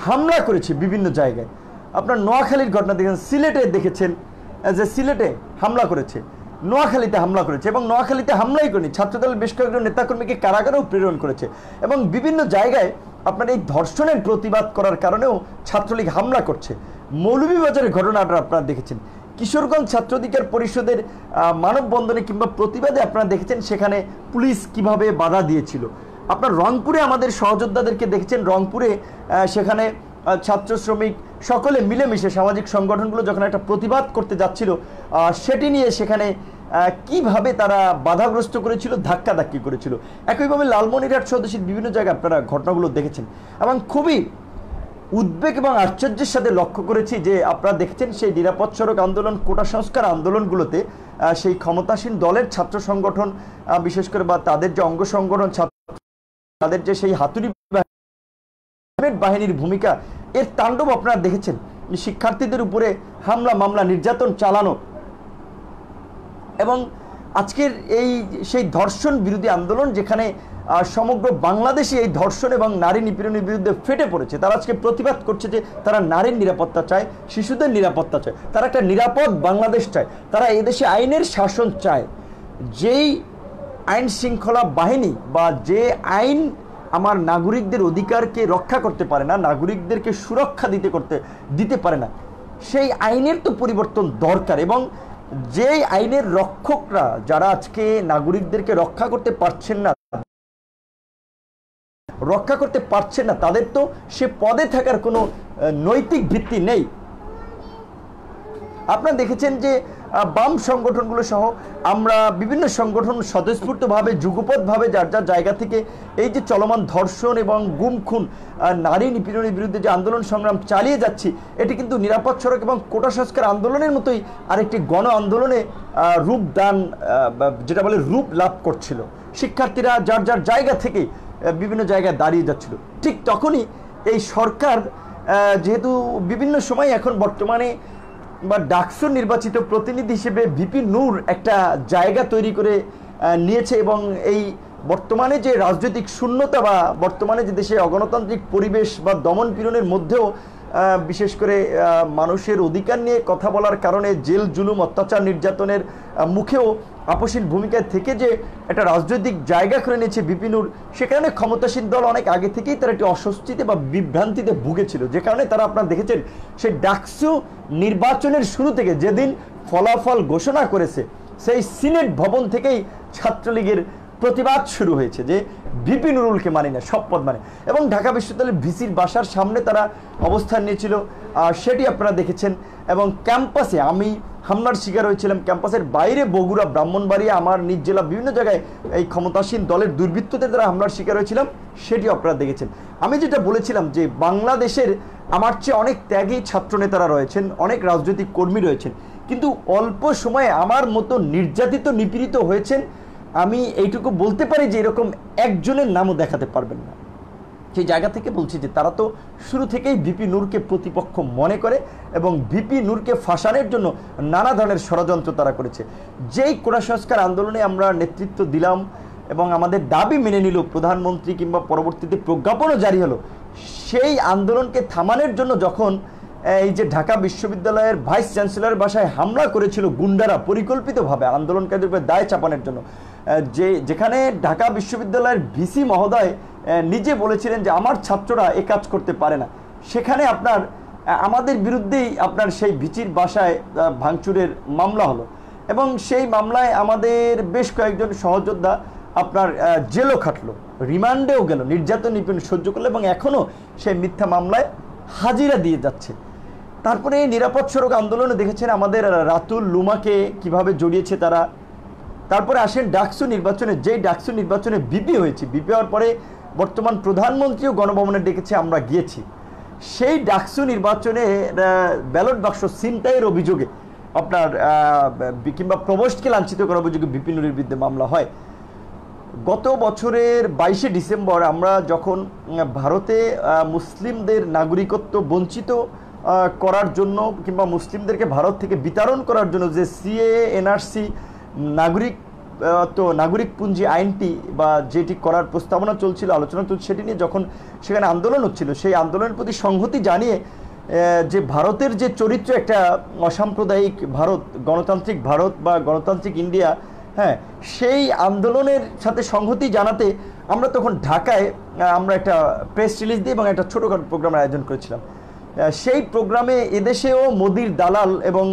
হামলা করেছে বিভিন্ন জায়গায়। আপনার নোয়াখালীর ঘটনা দেখেছেন, সিলেটে দেখেছেন যে সিলেটে হামলা করেছে, নোয়াখালীতে হামলা করেছে, এবং নোয়াখালীতে হামলাই করেনি, ছাত্রদলের বেশ কয়েকজন নেতাকর্মীকে কারাগারেও প্রেরণ করেছে। এবং বিভিন্ন জায়গায় আপনার এই ধর্ষণের প্রতিবাদ করার কারণেও ছাত্রলীগ হামলা করছে। মৌলভীবাজারের ঘটনাটা আপনারা দেখেছেন, কিশোরগঞ্জ ছাত্র অধিকার পরিষদের মানববন্ধনে কিংবা প্রতিবাদে আপনারা দেখেছেন সেখানে পুলিশ কিভাবে বাধা দিয়েছিল। আপনার রংপুরে আমাদের সহযোদ্ধাদেরকে দেখেছেন, রংপুরে সেখানে ছাত্র শ্রমিক সকলে মিলেমিশে সামাজিক সংগঠনগুলো যখন একটা প্রতিবাদ করতে যাচ্ছিল, সেটি নিয়ে সেখানে কিভাবে তারা বাধাগ্রস্ত করেছিল, ধাক্কাধাক্কি করেছিল। একইভাবে লালমনিরহাট সহ দেশের বিভিন্ন জায়গায় আপনারা ঘটনাগুলো দেখেছেন। এবং খুবই উদ্বেগ এবং আশ্চর্যের সাথে লক্ষ্য করেছি যে আপনারা দেখেছেন সেই নিরাপদ সড়ক আন্দোলন, কোটা সংস্কার আন্দোলনগুলোতে সেই ক্ষমতাসীন দলের ছাত্র সংগঠন বিশেষ করে বা তাদের যে অঙ্গ সংগঠন তাদের যে সেই হাতুড়ি বাহিনীর ভূমিকা, এর তাণ্ডব আপনারা দেখেছেন। শিক্ষার্থীদের উপরে হামলা মামলা নির্যাতন চালানো, এবং আজকের এই সেই ধর্ষণ বিরোধী আন্দোলন যেখানে সমগ্র বাংলাদেশে এই ধর্ষণ এবং নারী নিপীড়নের বিরুদ্ধে ফেটে পড়েছে, তারা আজকে প্রতিবাদ করছে যে তারা নারীর নিরাপত্তা চায়, শিশুদের নিরাপত্তা চায়, তারা একটা নিরাপদ বাংলাদেশ চায়, তারা এদেশে আইনের শাসন চায়। যেই আইন শৃঙ্খলা বাহিনী বা যে আইন আমার নাগরিকদের অধিকারকে রক্ষা করতে পারে না, নাগরিকদেরকে সুরক্ষা দিতে পারে না, সেই আইনের তো পরিবর্তন দরকার। এবং যেই আইনের রক্ষকরা যারা আজকে নাগরিকদেরকে রক্ষা করতে পারছেন না, তাদের তো সে পদে থাকার কোনো নৈতিক ভিত্তি নেই। আপনারা দেখেছেন যে বাম সংগঠনগুলো সহ আমরা বিভিন্ন সংগঠন স্বতঃস্ফূর্তভাবে যুগপৎভাবে যার যার জায়গা থেকে এই যে চলমান ধর্ষণ এবং গুম খুন, নারী নিপীড়নের বিরুদ্ধে যে আন্দোলন সংগ্রাম চালিয়ে যাচ্ছি, এটি কিন্তু নিরাপদ সড়ক এবং কোটা সংস্কার আন্দোলনের মতোই আরেকটি গণ আন্দোলনে যেটা বলে রূপ লাভ করছিল। শিক্ষার্থীরা যার যার জায়গা থেকে বিভিন্ন জায়গায় দাঁড়িয়ে যাচ্ছিল। ঠিক তখনই এই সরকার যেহেতু বিভিন্ন সময় এখন বর্তমানে বা ডাকসু নির্বাচিত প্রতিনিধি হিসেবে ভিপি নূর একটা জায়গা তৈরি করে নিয়েছে, এবং এই বর্তমানে যে রাজনৈতিক শূন্যতা বা বর্তমানে যে দেশে অগণতান্ত্রিক পরিবেশ বা দমন পীড়নের মধ্যেও বিশেষ করে মানুষের অধিকার নিয়ে কথা বলার কারণে জেল জুলুম অত্যাচার নির্যাতনের মুখেও আপসীন ভূমিকায় থেকে যে একটা রাজনৈতিক জায়গা করে নিয়েছে ভিপি নূর, সেখানে ক্ষমতাসীন দল অনেক আগে থেকেই তারা একটি অস্বস্তিতে বা বিভ্রান্তিতে ভুগেছিল, যে কারণে তারা আপনারা দেখেছেন সেই ডাকসু নির্বাচনের শুরু থেকে যেদিন ফলাফল ঘোষণা করেছে, সেই সিনেট ভবন থেকেই ছাত্রলীগের প্রতিবাদ শুরু হয়েছে যে ভিপি নুরুলকে মানি না, সব পদ মানে। এবং ঢাকা বিশ্ববিদ্যালয়ের ভিসির বাসার সামনে তারা অবস্থান নিয়েছিল, সেটি আপনারা দেখেছেন। এবং ক্যাম্পাসে আমি হামলার শিকার হয়েছিলাম, ক্যাম্পাসের বাইরে বগুড়া, ব্রাহ্মণবাড়িয়া, আমার নিজ জেলা বিভিন্ন জায়গায় এই ক্ষমতাসীন দলের দুর্বৃত্তদের দ্বারা হামলার শিকার হয়েছিলাম, সেটি আপনারা দেখেছেন। আমি যেটা বলেছিলাম যে বাংলাদেশের আমার চেয়ে অনেক ত্যাগী ছাত্রনেতারা রয়েছেন, অনেক রাজনৈতিক কর্মী রয়েছেন, কিন্তু অল্প সময়ে আমার মতো নির্যাতিত নিপীড়িত হয়েছেন আমি এইটুকু বলতে পারি যে এরকম একজনের নামও দেখাতে পারবেন না। সেই জায়গা থেকে বলছি যে তারা তো শুরু থেকেই ভিপি নূরকে প্রতিপক্ষ মনে করে এবং ভিপি নূরকে ফাঁসানোর জন্য নানা ধরনের ষড়যন্ত্র তারা করেছে। যেই কোটা সংস্কার আন্দোলনে আমরা নেতৃত্ব দিলাম এবং আমাদের দাবি মেনে নিল প্রধানমন্ত্রী, কিংবা পরবর্তীতে প্রজ্ঞাপনও জারি হলো, সেই আন্দোলনকে থামানোর জন্য যখন এই যে ঢাকা বিশ্ববিদ্যালয়ের ভাইস চ্যান্সেলরের বাসায় হামলা করেছিল গুন্ডারা পরিকল্পিতভাবে আন্দোলনকারীদের উপর দায় চাপানোর জন্য, যেখানে ঢাকা বিশ্ববিদ্যালয়ের ভিসি মহোদয় নিজে বলেছিলেন যে আমার ছাত্ররা এ কাজ করতে পারে না, সেখানে আপনার আমাদের বিরুদ্ধেই আপনার সেই ভিসির বাসায় ভাঙচুরের মামলা হলো, এবং সেই মামলায় আমাদের বেশ কয়েকজন সহযোদ্ধা আপনার জেলও খাটলো, রিমান্ডেও গেল, নির্যাতন নিপীড়ন সহ্য করলো, এবং এখনও সেই মিথ্যা মামলায় হাজিরা দিয়ে যাচ্ছে। তারপরে নিরাপদ সড়ক আন্দোলনে দেখেছেন আমাদের রাতুল লুমাকে কিভাবে জড়িয়েছে তারা। তারপরে আসেন ডাকসু নির্বাচনে, যেই ডাকসু নির্বাচনে বিপি হয়েছে, বিপি হওয়ার পরে বর্তমান প্রধানমন্ত্রীও গণভবনে ডেকেছে, আমরা গিয়েছি। সেই ডাকসু নির্বাচনে ব্যালট বাক্স ছিনতাইয়ের অভিযোগে আপনার কিংবা প্রভোস্টকে লাঞ্ছিত করার অভিযোগে ভিপি নুরের বিরুদ্ধে মামলা হয়। গত বছরের 22শে ডিসেম্বর আমরা যখন ভারতে মুসলিমদের নাগরিকত্ব বঞ্চিত করার জন্য কিংবা মুসলিমদেরকে ভারত থেকে বিতাড়ন করার জন্য যে সিএএ এনআরসি নাগরিকপুঞ্জি আইনটি বা যেটি করার প্রস্তাবনা চলছিল, আলোচনা চলছিল, সেটি নিয়ে যখন সেখানে আন্দোলন হচ্ছিল, সেই আন্দোলনের প্রতি সংহতি জানিয়ে যে ভারতের যে চরিত্র, একটা অসাম্প্রদায়িক ভারত, গণতান্ত্রিক ভারত বা গণতান্ত্রিক ইন্ডিয়া, হ্যাঁ, সেই আন্দোলনের সাথে সংহতি জানাতে আমরা তখন ঢাকায় আমরা একটা প্রেস রিলিজ দিই এবং একটা ছোটোখাটো প্রোগ্রামের আয়োজন করেছিলাম। সেই প্রোগ্রামে এদেশেও মোদির দালাল এবং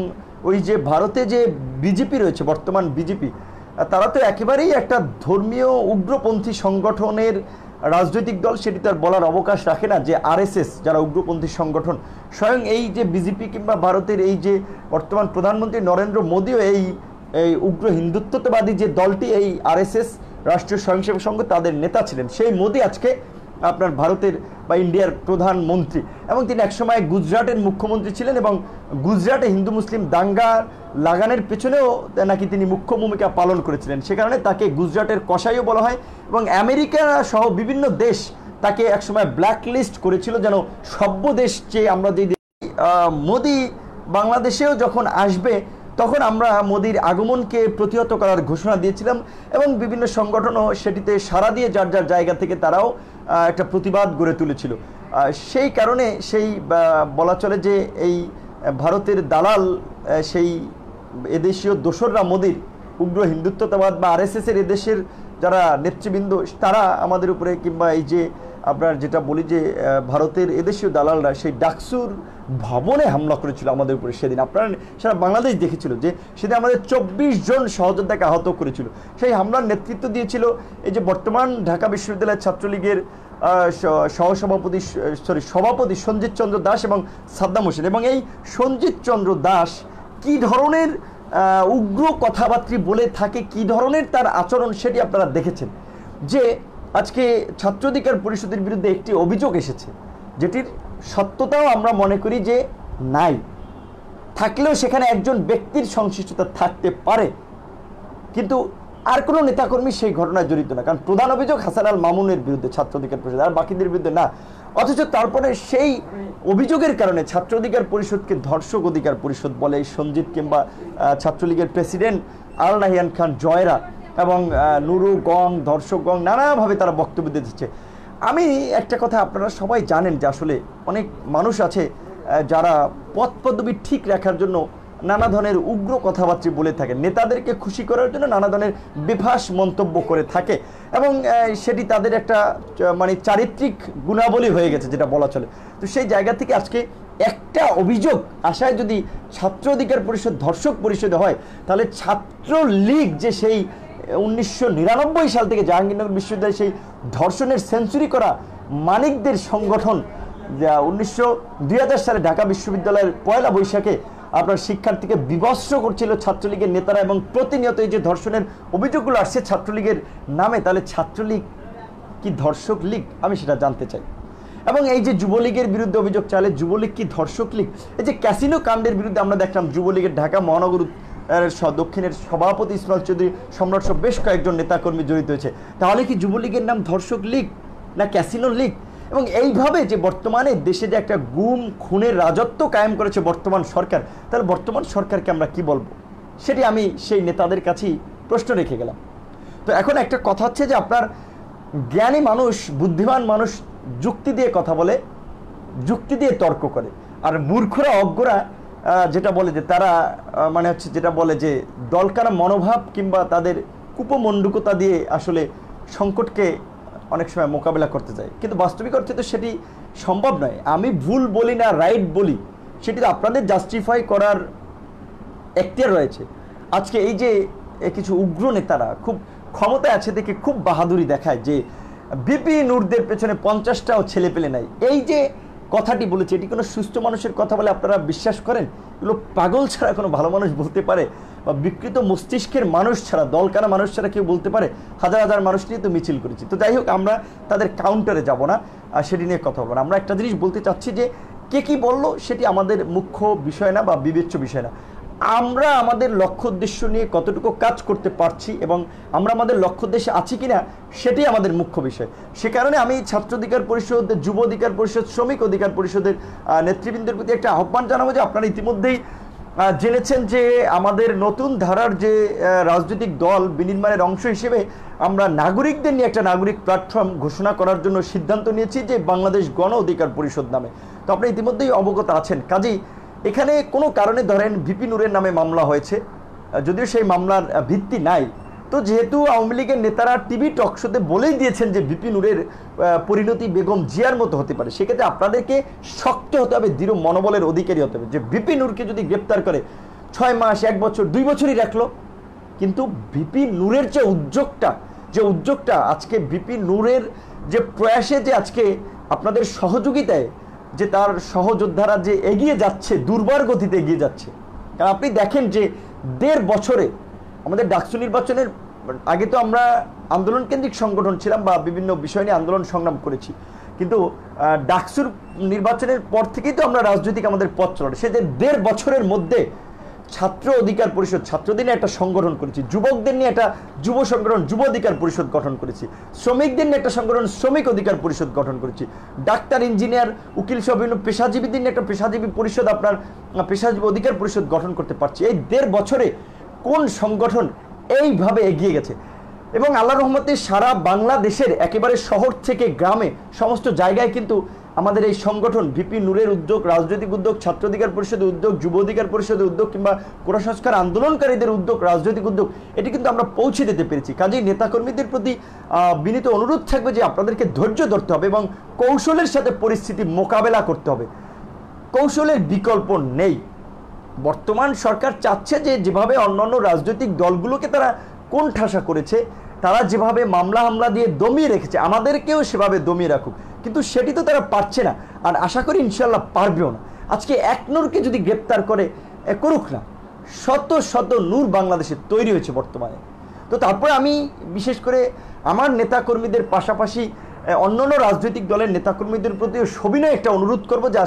ওই যে ভারতে যে বিজেপি রয়েছে, বর্তমান বিজেপি, তারা তো একেবারেই একটা ধর্মীয় উগ্রপন্থী সংগঠনের রাজনৈতিক দল, সেটি তার বলার অবকাশ রাখে না যে আরএসএস যারা উগ্রপন্থী সংগঠন, স্বয়ং এই যে বিজেপি কিংবা ভারতের এই যে বর্তমান প্রধানমন্ত্রী নরেন্দ্র মোদীও এই উগ্র হিন্দুত্ববাদী যে দলটি, এই আরএসএস রাষ্ট্রীয় স্বয়ংসেবক সংঘ, তাদের নেতা ছিলেন সেই মোদী আজকে আপনার ভারতের বা ইন্ডিয়ার প্রধানমন্ত্রী, এবং তিনি একসময় গুজরাটের মুখ্যমন্ত্রী ছিলেন এবং গুজরাটে হিন্দু মুসলিম দাঙ্গা লাগানোর পেছনেও নাকি তিনি মুখ্য ভূমিকা পালন করেছিলেন। সে কারণে তাকে গুজরাটের কসাইও বলা হয় এবং আমেরিকা সহ বিভিন্ন দেশ তাকে একসময় ব্ল্যাক লিস্ট করেছিল, যেন সভ্য দেশ চেয়ে আমরা যে মোদি বাংলাদেশেও যখন আসবে তখন আমরা মোদির আগমনকে প্রতিহত করার ঘোষণা দিয়েছিলাম এবং বিভিন্ন সংগঠনও সেটিতে সাড়া দিয়ে যার যার জায়গা থেকে তারাও একটা প্রতিবাদ গড়ে তুলেছিল। সেই কারণে সেই বলা চলে যে এই ভারতের দালাল, সেই এদেশীয় দোসররা মোদির উগ্র হিন্দুত্ববাদ বা আরএসএসের এদেশের যারা নেতৃবৃন্দ, তারা আমাদের উপরে কিংবা এই যে আপনার যেটা বলি যে ভারতের এদেশীয় দালালরা সেই ডাকসুর ভবনে হামলা করেছিল আমাদের উপরে সেদিন। আপনারা সারা বাংলাদেশ দেখেছিল যে সেদিন আমাদের 24 জন সহযোদ্ধাকে আহত করেছিল। সেই হামলার নেতৃত্ব দিয়েছিল এই যে বর্তমান ঢাকা বিশ্ববিদ্যালয়ের ছাত্রলীগের সভাপতি সঞ্জিত চন্দ্র দাস এবং সাদ্দাম হোসেন। এবং এই সঞ্জিত চন্দ্র দাস কি ধরনের উগ্র কথাবার্তা বলে থাকে, কি ধরনের তার আচরণ, সেটি আপনারা দেখেছেন। যে আজকে ছাত্র অধিকার পরিষদের বিরুদ্ধে একটি অভিযোগ এসেছে, যেটির সত্যতাও আমরা মনে করি যে নাই, থাকলেও সেখানে একজন ব্যক্তির সংশ্লিষ্টতা থাকতে পারে, কিন্তু আর কোনো নেতাকর্মী সেই ঘটনায় জড়িত না। কারণ প্রধান অভিযোগ হাসান আল মামুনের বিরুদ্ধে ছাত্র অধিকার পরিষদ, আর বাকিদের বিরুদ্ধে না। অথচ তারপরে সেই অভিযোগের কারণে ছাত্র অধিকার পরিষদকে ধর্ষক অধিকার পরিষদ বলে সঞ্জিত, কিংবা ছাত্রলীগের প্রেসিডেন্ট আল নাহিয়ান খান জয়রা এবং নুরু গং, ধর্ষক গং, নানাভাবে তারা বক্তব্য দিতেছে। আমি একটা কথা আপনারা সবাই জানেন যে আসলে অনেক মানুষ আছে যারা পদ পদবি ঠিক রাখার জন্য নানা ধরনের উগ্র কথাবার্তা বলে থাকে, নেতাদেরকে খুশি করার জন্য নানা ধরনের বেফাস মন্তব্য করে থাকে এবং সেটি তাদের একটা মানে চারিত্রিক গুণাবলী হয়ে গেছে যেটা বলা চলে। তো সেই জায়গা থেকে আজকে একটা অভিযোগ আশায় যদি ছাত্র অধিকার পরিষদ ধর্ষক পরিষদে হয়, তাহলে ছাত্রলীগ যে সেই 1999 সাল থেকে জাহাঙ্গীরনগর বিশ্ববিদ্যালয়ে সেই ধর্ষণের সেঞ্চুরি করা মানিকদের সংগঠন, যা 2000 সালে ঢাকা বিশ্ববিদ্যালয়ের পয়লা বৈশাখে আপনার শিক্ষার্থীকে বিবস্ত্র করছিল ছাত্রলীগের নেতারা এবং প্রতিনিয়ত এই যে ধর্ষণের অভিযোগগুলো আসছে ছাত্রলীগের নামে, তাহলে ছাত্রলীগ কি ধর্ষক লীগ? আমি সেটা জানতে চাই। এবং এই যে যুবলীগের বিরুদ্ধে অভিযোগ চালে, যুবলীগ কি ধর্ষক লীগ? এই যে ক্যাসিনো কাণ্ডের বিরুদ্ধে আমরা দেখলাম যুবলীগের ঢাকা মহানগর দক্ষিণের সভাপতি ইসমাইল চৌধুরী সম্রাট সহ বেশ কয়েকজন নেতাকর্মী জড়িত হয়েছে, তাহলে কি যুবলীগের নাম ধর্ষক লীগ না ক্যাসিনো লীগ? এবং এইভাবে যে বর্তমানে দেশে যে একটা গুম খুনের রাজত্ব কায়েম করেছে বর্তমান সরকার, তাহলে বর্তমান সরকারকে আমরা কি বলবো? সেটি আমি সেই নেতাদের কাছেই প্রশ্ন রেখে গেলাম। তো এখন একটা কথা হচ্ছে যে আপনার জ্ঞানী মানুষ, বুদ্ধিমান মানুষ যুক্তি দিয়ে কথা বলে, যুক্তি দিয়ে তর্ক করে, আর মূর্খরা অজ্ঞরা যেটা বলে যে তারা মানে হচ্ছে যেটা বলে যে দলকারা মনোভাব কিংবা তাদের কুপমণ্ডুকতা দিয়ে আসলে সংকটকে অনেক সময় মোকাবেলা করতে যায়, কিন্তু বাস্তবিক অর্থে তো সেটি সম্ভব নয়। আমি ভুল বলি না রাইট বলি, সেটি আপনাদের জাস্টিফাই করার এখতিয়ার রয়েছে। আজকে এই যে কিছু উগ্র নেতারা খুব ক্ষমতায় আছে দেখে খুব বাহাদুরি দেখায় যে বিপি নূরদের পেছনে 50টাও ছেলে পেলে নাই, এই যে কথাটি বলেছে, এটি কোনো সুস্থ মানুষের কথা বলে আপনারা বিশ্বাস করেন? এগুলো পাগল ছাড়া কোনো ভালো মানুষ বলতে পারে? বা বিকৃত মস্তিষ্কের মানুষ ছাড়া, দলকানা মানুষ ছাড়া কেউ বলতে পারে? হাজার হাজার মানুষ নিয়ে তো মিছিল করেছি। তো যাই হোক, আমরা তাদের কাউন্টারে যাব না, আর সেটি নিয়ে কথা বলবো না। আমরা একটা জিনিস বলতে চাচ্ছি যে কে কী বললো সেটি আমাদের মুখ্য বিষয় না বা বিবেচ্য বিষয় না। আমরা আমাদের লক্ষ্য উদ্দেশ্য নিয়ে কতটুকু কাজ করতে পারছি এবং আমরা আমাদের লক্ষ্য উদ্দেশ্যে আছি কিনা সেটাই আমাদের মুখ্য বিষয়। সে কারণে আমি ছাত্র অধিকার পরিষদ, যুব অধিকার পরিষদ, শ্রমিক অধিকার পরিষদের নেতৃবৃন্দের প্রতি একটা আহ্বান জানাবো যে আপনারা ইতিমধ্যেই জেনেছেন যে আমাদের নতুন ধারার যে রাজনৈতিক দল বিনির্মাণের অংশ হিসেবে আমরা নাগরিকদের নিয়ে একটা নাগরিক প্ল্যাটফর্ম ঘোষণা করার জন্য সিদ্ধান্ত নিয়েছি, যে বাংলাদেশ গণ অধিকার পরিষদ নামে। তো আপনারা ইতিমধ্যেই অবগত আছেন। কাজেই এখানে কোনো কারণে ধরেন ভিপি নূরের নামে মামলা হয়েছে, যদিও সেই মামলার ভিত্তি নাই, তো যেহেতু আওয়ামী লীগের নেতারা টিভি টক শোতে বলেই দিয়েছেন যে ভিপি নূরের পরিণতি বেগম জিয়ার মতো হতে পারে, সেক্ষেত্রে আপনাদেরকে শক্ত হতে হবে, দৃঢ় মনোবলের অধিকারী হতে হবে। যে ভিপি নূরকে যদি গ্রেপ্তার করে 6 মাস, 1 বছর, 2 বছরই রাখলো, কিন্তু ভিপি নূরের যে উদ্যোগটা আজকে ভিপি নূরের যে প্রয়াসে, যে আজকে আপনাদের সহযোগিতায় যে তার সহযোদ্ধারা যে এগিয়ে যাচ্ছে, দুর্বার গতিতে এগিয়ে যাচ্ছে। কারণ আপনি দেখেন যে 1.5 বছরে আমাদের ডাকসু নির্বাচনের আগে তো আমরা আন্দোলন কেন্দ্রিক সংগঠন ছিলাম বা বিভিন্ন বিষয় নিয়ে আন্দোলন সংগ্রাম করেছি, কিন্তু ডাকসুর নির্বাচনের পর থেকেই তো আমরা রাজনৈতিক আমাদের পথ চলে। সে যে 1.5 বছরের মধ্যে ছাত্র অধিকার পরিষদ, ছাত্রদের নিয়ে একটা সংগঠন করেছি, যুবকদের নিয়ে একটা যুব সংগঠন, যুব অধিকার পরিষদ গঠন করেছি, শ্রমিকদের নিয়ে একটা সংগঠন, শ্রমিক অধিকার পরিষদ গঠন করেছি, ডাক্তার, ইঞ্জিনিয়ার, উকিল সহ বিভিন্ন পেশাজীবীদের নিয়ে একটা পেশাজীবী পরিষদ, আপনার পেশাজীবী অধিকার পরিষদ গঠন করতে পারছি। এই 1.5 বছরে কোন সংগঠন এইভাবে এগিয়ে গেছে? এবং আল্লাহর রহমতে সারা বাংলাদেশের একেবারে শহর থেকে গ্রামে সমস্ত জায়গায় কিন্তু আমাদের এই সংগঠন ভিপি নূরের উদ্যোগ, রাজনৈতিক উদ্যোগ, ছাত্র অধিকার পরিষদের উদ্যোগ, যুব অধিকার পরিষদের উদ্যোগ কিংবা কোটা সংস্কার আন্দোলনকারীদের উদ্যোগ, রাজনৈতিক উদ্যোগ, এটি কিন্তু আমরা পৌঁছে দিতে পেরেছি। কাজেই নেতাকর্মীদের প্রতি বিনীত অনুরোধ থাকবে যে আপনাদেরকে ধৈর্য ধরতে হবে এবং কৌশলের সাথে পরিস্থিতি মোকাবেলা করতে হবে। কৌশলের বিকল্প নেই। বর্তমান সরকার চাচ্ছে যে যেভাবে অন্যান্য রাজনৈতিক দলগুলোকে তারা কোণঠাসা করেছে, তারা যেভাবে মামলা হামলা দিয়ে দমিয়ে রেখেছে, আমাদেরকেও সেভাবে দমিয়ে রাখুক, কিন্তু সেটি তো তারা পারছে না, আর আশা করি ইনশাল্লাহ পারবেও না। আজকে এক নূরকে যদি গ্রেপ্তার করে করুক না, শত শত নূর বাংলাদেশে তৈরি হয়েছে বর্তমানে। তো তারপরে আমি বিশেষ করে আমার নেতাকর্মীদের পাশাপাশি অন্যান্য রাজনৈতিক দলের নেতাকর্মীদের প্রতিও সবিনয় একটা অনুরোধ করব যে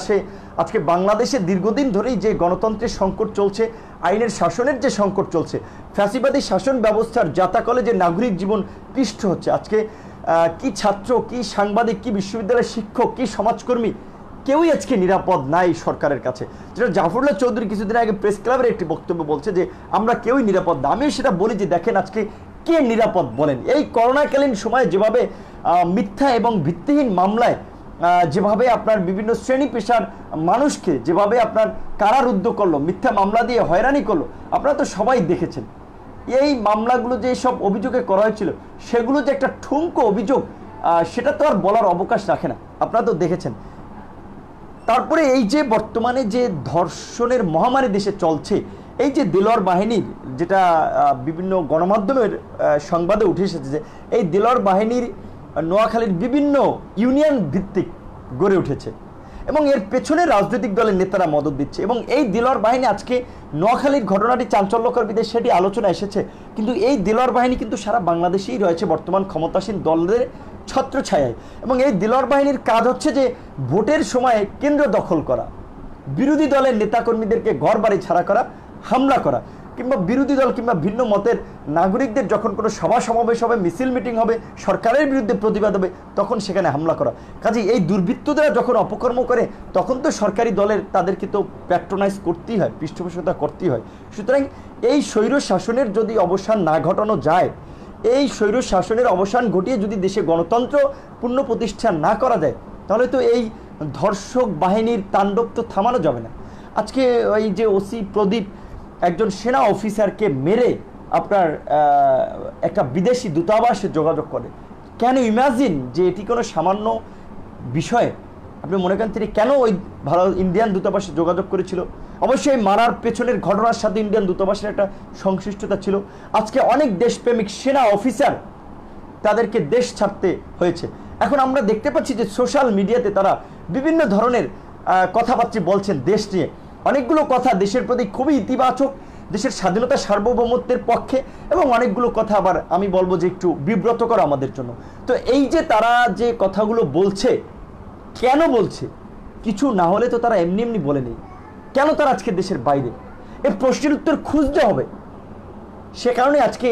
আজকে বাংলাদেশে দীর্ঘদিন ধরেই যে গণতন্ত্রের সংকট চলছে, আইনের শাসনের যে সংকট চলছে, ফ্যাসিবাদী শাসন ব্যবস্থার জাতাকলে যে নাগরিক জীবন পিষ্ট হচ্ছে, আজকে কি ছাত্র, কি সাংবাদিক, কি বিশ্ববিদ্যালয়ের শিক্ষক, কি সমাজকর্মী, কেউই আজকে নিরাপদ নাই সরকারের কাছে। যেটা জাফরুল্লাহ চৌধুরী কিছুদিন আগে প্রেস ক্লাবের একটি বক্তব্য বলছে যে আমরা কেউই নিরাপদ না। আমিও সেটা বলি যে দেখেন আজকে কে নিরাপদ বলেন? এই করোনাকালীন সময়ে যেভাবে মিথ্যা এবং ভিত্তিহীন মামলায় যেভাবে আপনার বিভিন্ন শ্রেণী পেশার মানুষকে যেভাবে আপনার কারারুদ্ধ করলো, মিথ্যা মামলা দিয়ে হয়রানি করলো, আপনারা তো সবাই দেখেছেন। এই মামলাগুলো যে সব অভিযোগে করা হয়েছিল, সেগুলো যে একটা ঠুনকো অভিযোগ, সেটা তো আর বলার অবকাশ রাখে না, আপনারা তো দেখেছেন। তারপরে এই যে বর্তমানে যে ধর্ষণের মহামারী দেশে চলছে, এই যে দেলোয়ার বাহিনীর, যেটা বিভিন্ন গণমাধ্যমের সংবাদে উঠে এসেছে যে এই দেলোয়ার বাহিনীর নোয়াখালীর বিভিন্ন ইউনিয়ন ভিত্তিক গড়ে উঠেছে এবং এর পেছনে রাজনৈতিক দলের নেতারা মদত দিচ্ছে। এবং এই দেলোয়ার বাহিনী, আজকে নোয়াখালীর ঘটনাটি চাঞ্চল্যকর বিদেশ সেটি আলোচনা এসেছে, কিন্তু এই দেলোয়ার বাহিনী কিন্তু সারা বাংলাদেশেই রয়েছে বর্তমান ক্ষমতাসীন দলের ছত্রছায়ায়। এবং এই দেলোয়ার বাহিনীর কাজ হচ্ছে যে ভোটের সময় কেন্দ্র দখল করা, বিরোধী দলের নেতাকর্মীদেরকে ঘর বাড়ি ছাড়া করা, হামলা করা, কিংবা বিরোধী দল কিংবা ভিন্ন মতের নাগরিকদের যখন কোনো সভা সমাবেশ হবে, মিছিল মিটিং হবে, সরকারের বিরুদ্ধে প্রতিবাদ হবে, তখন সেখানে হামলা করা। কাজে এই দুর্বৃত্তরা যখন অপকর্ম করে, তখন তো সরকারি দলের তাদেরকে তো প্যাট্রোনাইজ করতেই হয়, পৃষ্ঠপোষকতা করতেই হয়। সুতরাং এই স্বৈর শাসনের যদি অবসান না ঘটানো যায়, এই স্বৈর শাসনের অবসান ঘটিয়ে যদি দেশে গণতন্ত্র পূর্ণ প্রতিষ্ঠা না করা যায়, তাহলে তো এই ধর্ষক বাহিনীর তাণ্ডব তো থামানো যাবে না। আজকে ওই যে ওসি প্রদীপ একজন সেনা অফিসারকে মেরে আপনার একটা বিদেশি দূতাবাসে যোগাযোগ করে, কেন? ইমাজিন যে এটি কোনো সামান্য বিষয়। আপনি মনে করেন তিনি কেন ওই ইন্ডিয়ান দূতাবাসে যোগাযোগ করেছিল? অবশ্যই মারার পেছনের ঘটনার সাথে ইন্ডিয়ান দূতাবাসের একটা সংশ্লিষ্টতা ছিল। আজকে অনেক দেশপ্রেমিক সেনা অফিসার, তাদেরকে দেশ ছাড়তে হয়েছে। এখন আমরা দেখতে পাচ্ছি যে সোশ্যাল মিডিয়াতে তারা বিভিন্ন ধরনের কথাবার্তা বলছেন দেশ নিয়ে, অনেকগুলো কথা দেশের প্রতি খুবই ইতিবাচক, দেশের স্বাধীনতা সার্বভৌমত্বের পক্ষে, এবং অনেকগুলো কথা আবার আমি বলবো যে একটু বিব্রতকর আমাদের জন্য। তো এই যে তারা যে কথাগুলো বলছে, কেন বলছে? কিছু না হলে তো তারা এমনি এমনি বলে নেই। কেন তারা আজকে দেশের বাইরে? এই প্রশ্নের উত্তর খুঁজতে হবে। সে কারণে আজকে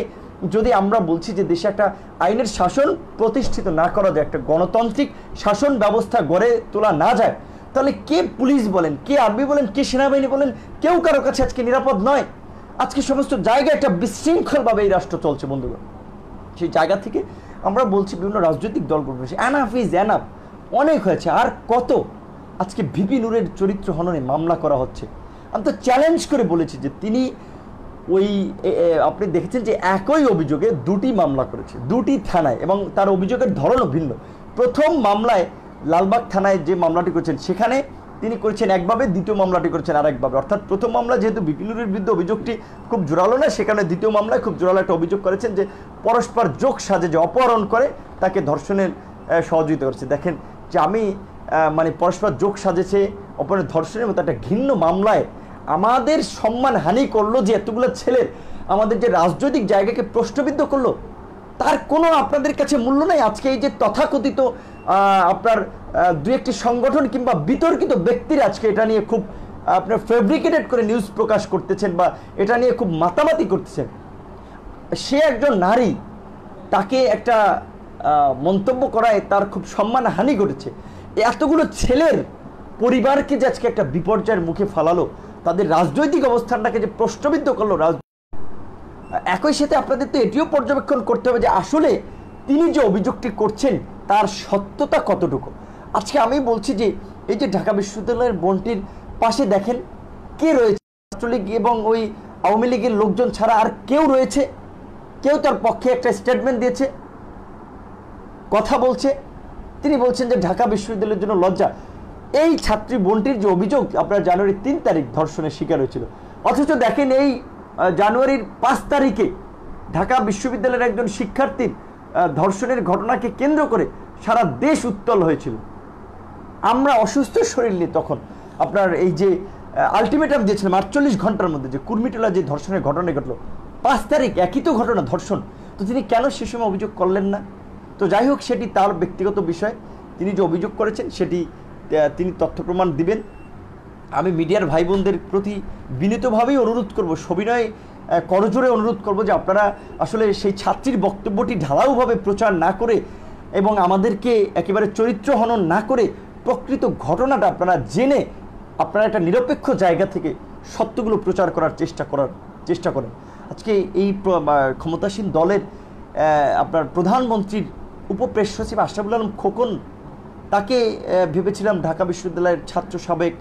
যদি আমরা বলছি যে দেশে একটা আইনের শাসন প্রতিষ্ঠিত না করা যায়, একটা গণতান্ত্রিক শাসন ব্যবস্থা গড়ে তোলা না যায়, তাহলে কে পুলিশ বলেন, কে আর্মি বলেন, কে সেনাবাহিনী বলেন, কেউ কারো কাছে আজকে নিরাপদ নয়। আজকে সমস্ত জায়গায় একটা বিশৃঙ্খলভাবে এই রাষ্ট্র চলছে বন্ধুগণ। সেই জায়গা থেকে আমরা বলছি বিভিন্ন রাজনৈতিক দলগুলো এনাফ ইজ এনাফ, অনেক হয়েছে, আর কত। আজকে ভিপি নূরের চরিত্র হননে মামলা করা হচ্ছে। আমি তো চ্যালেঞ্জ করে বলেছি যে তিনি ওই আপনি দেখেছেন যে একই অভিযোগে দুটি মামলা করেছে, দুটি থানায়, এবং তার অভিযোগের ধরনও ভিন্ন। প্রথম মামলায় লালবাগ থানায় যে মামলাটি করেছেন সেখানে তিনি করেছেন একভাবে, দ্বিতীয় মামলাটি করেছেন আরেকভাবে। অর্থাৎ প্রথম মামলা যেহেতু বিপিনুরের বিরুদ্ধে অভিযোগটি খুব জোরালো না, সেখানে দ্বিতীয় মামলায় খুব জোরালো একটা অভিযোগ করেছেন যে পরস্পর যোগ সাজে যে অপহরণ করে তাকে ধর্ষণের সহযোগিতা করেছে। দেখেন যে আমি মানে পরস্পর যোগ সাজেছে অপহরণ ধর্ষণের মতো একটা ঘৃণ্য মামলায় আমাদের সম্মান হানি করলো, যে এতগুলো ছেলের আমাদের যে রাজনৈতিক জায়গাকে প্রশ্নবিদ্ধ করলো, তার কোনো আপনাদের কাছে মূল্য নেই। আজকে এই যে তথাকথিত আপনার দু একটি সংগঠন কিংবা বিতর্কিত ব্যক্তিরা আজকে এটা নিয়ে খুব আপনার ফেব্রিকেটেড করে নিউজ প্রকাশ করতেছেন বা এটা নিয়ে খুব মাতামাতি করতেছেন। সে একজন নারী, তাকে একটা মন্তব্য করায় তার খুব সম্মানহানি ঘটেছে। এতগুলো ছেলের পরিবারকে যে আজকে একটা বিপর্যয়ের মুখে ফালালো, তাদের রাজনৈতিক অবস্থানটাকে যে প্রশ্নবিদ্ধ করলো। একই সাথে আপনাদের তো এটিও পর্যবেক্ষণ করতে হবে যে আসলে তিনি যে অভিযোগটি করছেন তার সত্যতা কতটুকু। আজকে আমি বলছি যে এই যে ঢাকা বিশ্ববিদ্যালয়ের বোনটির পাশে দেখেন কে রয়েছে, ছাত্রলীগ এবং ওই আওয়ামী লীগের লোকজন ছাড়া আর কেউ রয়েছে? কেউ তার পক্ষে একটা স্টেটমেন্ট দিয়েছে, কথা বলছে? তিনি বলছেন যে ঢাকা বিশ্ববিদ্যালয়ের জন্য লজ্জা। এই ছাত্রী বোনটির যে অভিযোগ আপনার জানুয়ারির 3 তারিখ ধর্ষণের শিকার হয়েছিল, অথচ দেখেন এই জানুয়ারির 5 তারিখে ঢাকা বিশ্ববিদ্যালয়ের একজন শিক্ষার্থীর ধর্ষণের ঘটনাকে কেন্দ্র করে সারা দেশ উত্তল হয়েছিল। আমরা অসুস্থ শরীর নিয়ে তখন আপনার এই যে আলটিমেটাম দিয়েছিলাম 48 ঘন্টার মধ্যে, যে কুর্মিটোলা যে ধর্ষণের ঘটনা ঘটলো 5 তারিখ, একই তো ঘটনা ধর্ষণ, তো তিনি কেন সে সময় অভিযোগ করলেন না? তো যাই হোক, সেটি তার ব্যক্তিগত বিষয়। তিনি যে অভিযোগ করেছেন সেটি তিনি তথ্য প্রমাণ দিবেন। আমি মিডিয়ার ভাই বোনদের প্রতি বিনীতভাবেই অনুরোধ করব, সবিনয় করজোরে অনুরোধ করব যে আপনারা আসলে সেই ছাত্রীর বক্তব্যটি ঢালাওভাবে প্রচার না করে এবং আমাদেরকে একেবারে চরিত্র হনন না করে প্রকৃত ঘটনাটা আপনারা জেনে আপনারা একটা নিরপেক্ষ জায়গা থেকে সত্যগুলো প্রচার করার চেষ্টা করেন। আজকে এই ক্ষমতাসীন দলের আপনার প্রধানমন্ত্রীর উপপ্রেস সচিব আশরাফুল আলম খোকন, তাকে ভেবেছিলাম ঢাকা বিশ্ববিদ্যালয়ের ছাত্র সাবেক,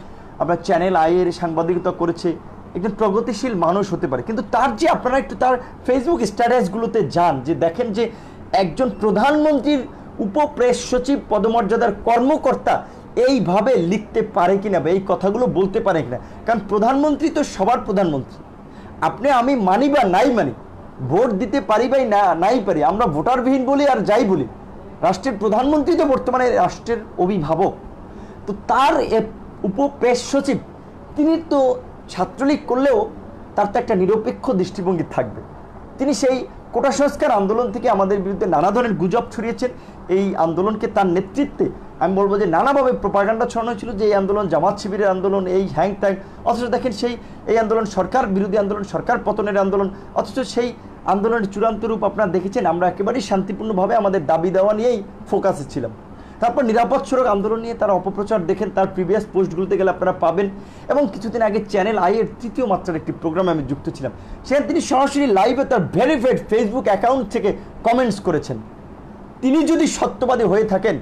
আপনার চ্যানেল আইয়ের সাংবাদিকতা করেছে, একজন প্রগতিশীল মানুষ হতে পারে, কিন্তু তার যে আপনারা একটু তার ফেসবুক স্ট্যাটাসগুলোতে যান, যে দেখেন যে একজন প্রধানমন্ত্রীর উপপ্রেস সচিব পদমর্যাদার কর্মকর্তা এইভাবে লিখতে পারে কিনা বা এই কথাগুলো বলতে পারে কিনা। কারণ প্রধানমন্ত্রী তো সবার প্রধানমন্ত্রী, আপনি আমি মানি বা নাই মানি, ভোট দিতে পারি বা নাই পারি, আমরা ভোটারবিহীন বলি আর যাই বলি, রাষ্ট্রের প্রধানমন্ত্রী তো বর্তমানে রাষ্ট্রের অভিভাবক। তো তার উপপ্রেস সচিব তিনি তো ছাত্রলীগ করলেও তার তো একটা নিরপেক্ষ দৃষ্টিভঙ্গি থাকবে। তিনি সেই কোটা সংস্কার আন্দোলন থেকে আমাদের বিরুদ্ধে নানা ধরনের গুজব ছড়িয়েছেন। এই আন্দোলনকে তার নেতৃত্বে আমি বলবো যে নানাভাবে প্রোপাগান্ডা ছড়ানো হয়েছিল যে এই আন্দোলন জামাত শিবিরের আন্দোলন, এই হ্যাং ট্যাং, অথচ দেখেন এই আন্দোলন সরকার বিরোধী আন্দোলন, সরকার পতনের আন্দোলন, অথচ সেই আন্দোলনের চূড়ান্ত রূপ আপনারা দেখেছেন। আমরা একেবারেই শান্তিপূর্ণভাবে আমাদের দাবি দেওয়া নিয়েই ফোকাসে ছিলাম। তারপর নিরাপদ সড়ক আন্দোলন নিয়ে তারা অপপ্রচার দেখেন, তার প্রিভিয়াস পোস্টগুলোতে গেলে আপনারা পাবেন। এবং কিছুদিন আগে চ্যানেল আইয়ের 3য় মাত্রার একটি প্রোগ্রামে আমি যুক্ত ছিলাম, সেখানে তিনি সরাসরি লাইভে তার ভেরিফাইড ফেসবুক অ্যাকাউন্ট থেকে কমেন্টস করেছেন। তিনি যদি সত্যবাদী হয়ে থাকেন,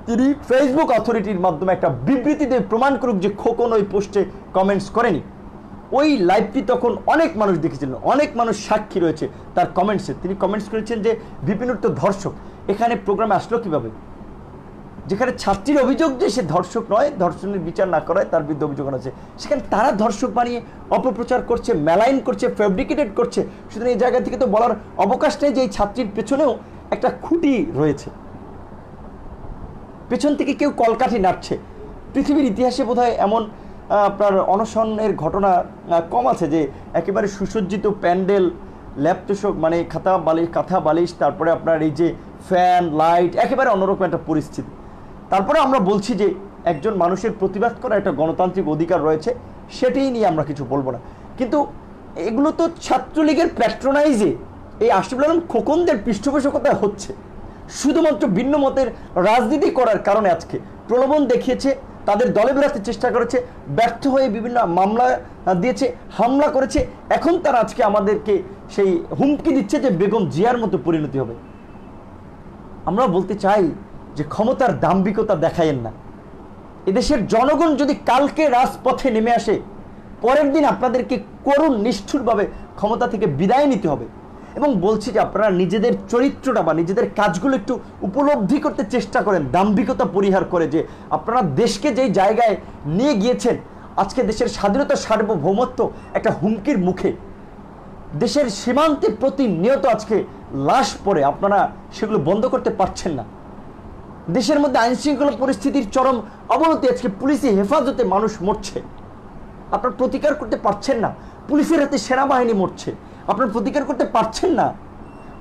তিনি ফেসবুক অথরিটির মাধ্যমে একটা বিবৃতি দিয়ে প্রমাণ করুক যে খোকন ওই পোস্টে কমেন্টস করেনি। ওই লাইভটি তখন অনেক মানুষ দেখেছিলেন, অনেক মানুষ সাক্ষী রয়েছে তার কমেন্টসে। তিনি কমেন্টস করেছেন যে বিপিনুর তো ধর্ষক, এখানে প্রোগ্রামে আসলো কীভাবে? যেখানে ছাত্রীর অভিযোগ যে সে ধর্ষক নয়, ধর্ষণের বিচার না করায় তার বিরুদ্ধে অভিযোগ আছে, সেখানে তারা ধর্ষক বানিয়ে অপপ্রচার করছে, মেলাইন করছে, ফেব্রিকেটেড করছে। সুতরাং এই জায়গা থেকে তো বলার অবকাশ নেই যে এই ছাত্রীর পেছনেও একটা খুঁটি রয়েছে, পেছন থেকে কেউ কলকাঠি নাড়ছে। পৃথিবীর ইতিহাসে বোধহয় এমন আপনার অনশনের ঘটনা কম আছে যে একেবারে সুসজ্জিত প্যান্ডেল, ল্যাপটপ মানে কাঁথা বালিশ, তারপরে আপনার এই যে ফ্যান লাইট, একেবারে অন্যরকম একটা পরিস্থিতি। তারপরে আমরা বলছি যে একজন মানুষের প্রতিবাদ করার একটা গণতান্ত্রিক অধিকার রয়েছে, সেটাই নিয়ে আমরা কিছু বলবো না। কিন্তু এগুলো তো ছাত্রলীগের প্যাট্রোনাইজে এই আশিফুল আলম খোকনদের পৃষ্ঠপোষকতায় হচ্ছে, শুধুমাত্র ভিন্ন মতের রাজনীতি করার কারণে আজকে প্রলোভন দেখিয়েছে, তাদের দলে বেরাতে চেষ্টা করেছে, ব্যর্থ হয়ে বিভিন্ন মামলা দিয়েছে, হামলা করেছে। এখন তারা আজকে আমাদেরকে সেই হুমকি দিচ্ছে যে বেগম জিয়ার মতো পরিণতি হবে। আমরা বলতে চাই যে ক্ষমতার দাম্ভিকতা দেখায়েন না। এদেশের জনগণ যদি কালকে রাজপথে নেমে আসে, পরের দিন আপনাদেরকে করুণ নিষ্ঠুরভাবে ক্ষমতা থেকে বিদায় নিতে হবে। এবং বলছি যে আপনারা নিজেদের চরিত্রটা বা নিজেদের কাজগুলো একটু উপলব্ধি করতে চেষ্টা করেন, দাম্ভিকতা পরিহার করে, যে আপনারা দেশকে যেই জায়গায় নিয়ে গিয়েছেন, আজকে দেশের স্বাধীনতা সার্বভৌমত্ব একটা হুমকির মুখে, দেশের সীমান্তে প্রতিনিয়ত আজকে লাশ পড়ে, আপনারা সেগুলো বন্ধ করতে পারছেন না। দেশের মধ্যে আইনশৃঙ্খলা পরিস্থিতির চরম অবনতি, আজকে পুলিশি হেফাজতে মানুষ মরছে, আপনারা প্রতিকার করতে পারছেন না। পুলিশের হাতে সেনাবাহিনী মরছে, আপনারা প্রতিকার করতে পারছেন না।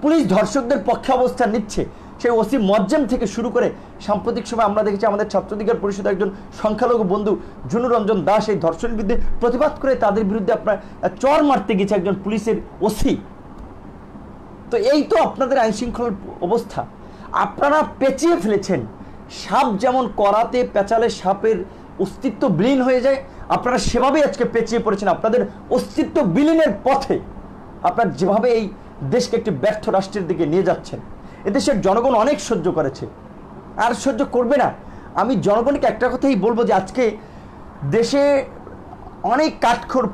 পুলিশ ধর্ষকদের পক্ষে অবস্থান নিচ্ছে, সেই ওসি মজ্জেম থেকে শুরু করে সাম্প্রতিক সময় আমরা দেখেছি আমাদের ছাত্র অধিকার পরিষদের একজন সংখ্যালঘু বন্ধু জুনুর রঞ্জন দাস এই ধর্ষণের বিরুদ্ধে প্রতিবাদ করে তাদের বিরুদ্ধে আপনার চর মারতে গেছে একজন পুলিশের ওসি। তো এই তো আপনাদের আইনশৃঙ্খলার অবস্থা, আপনারা পেঁচিয়ে ফেলেছেন। সাপ যেমন করাতে পেঁচালে সাপের অস্তিত্ব বিলীন হয়ে যায়, আপনারা সেভাবেই আজকে পেঁচিয়ে পড়েছেন আপনাদের অস্তিত্ব বিলীনের পথে। আপনারা যেভাবে এই দেশকে একটি ব্যর্থ রাষ্ট্রের দিকে নিয়ে যাচ্ছেন, এদেশের জনগণ অনেক সহ্য করেছে, আর সহ্য করবে না। আমি জনগণকে একটা কথাই বলবো যে আজকে দেশে অনেক কাঠখড়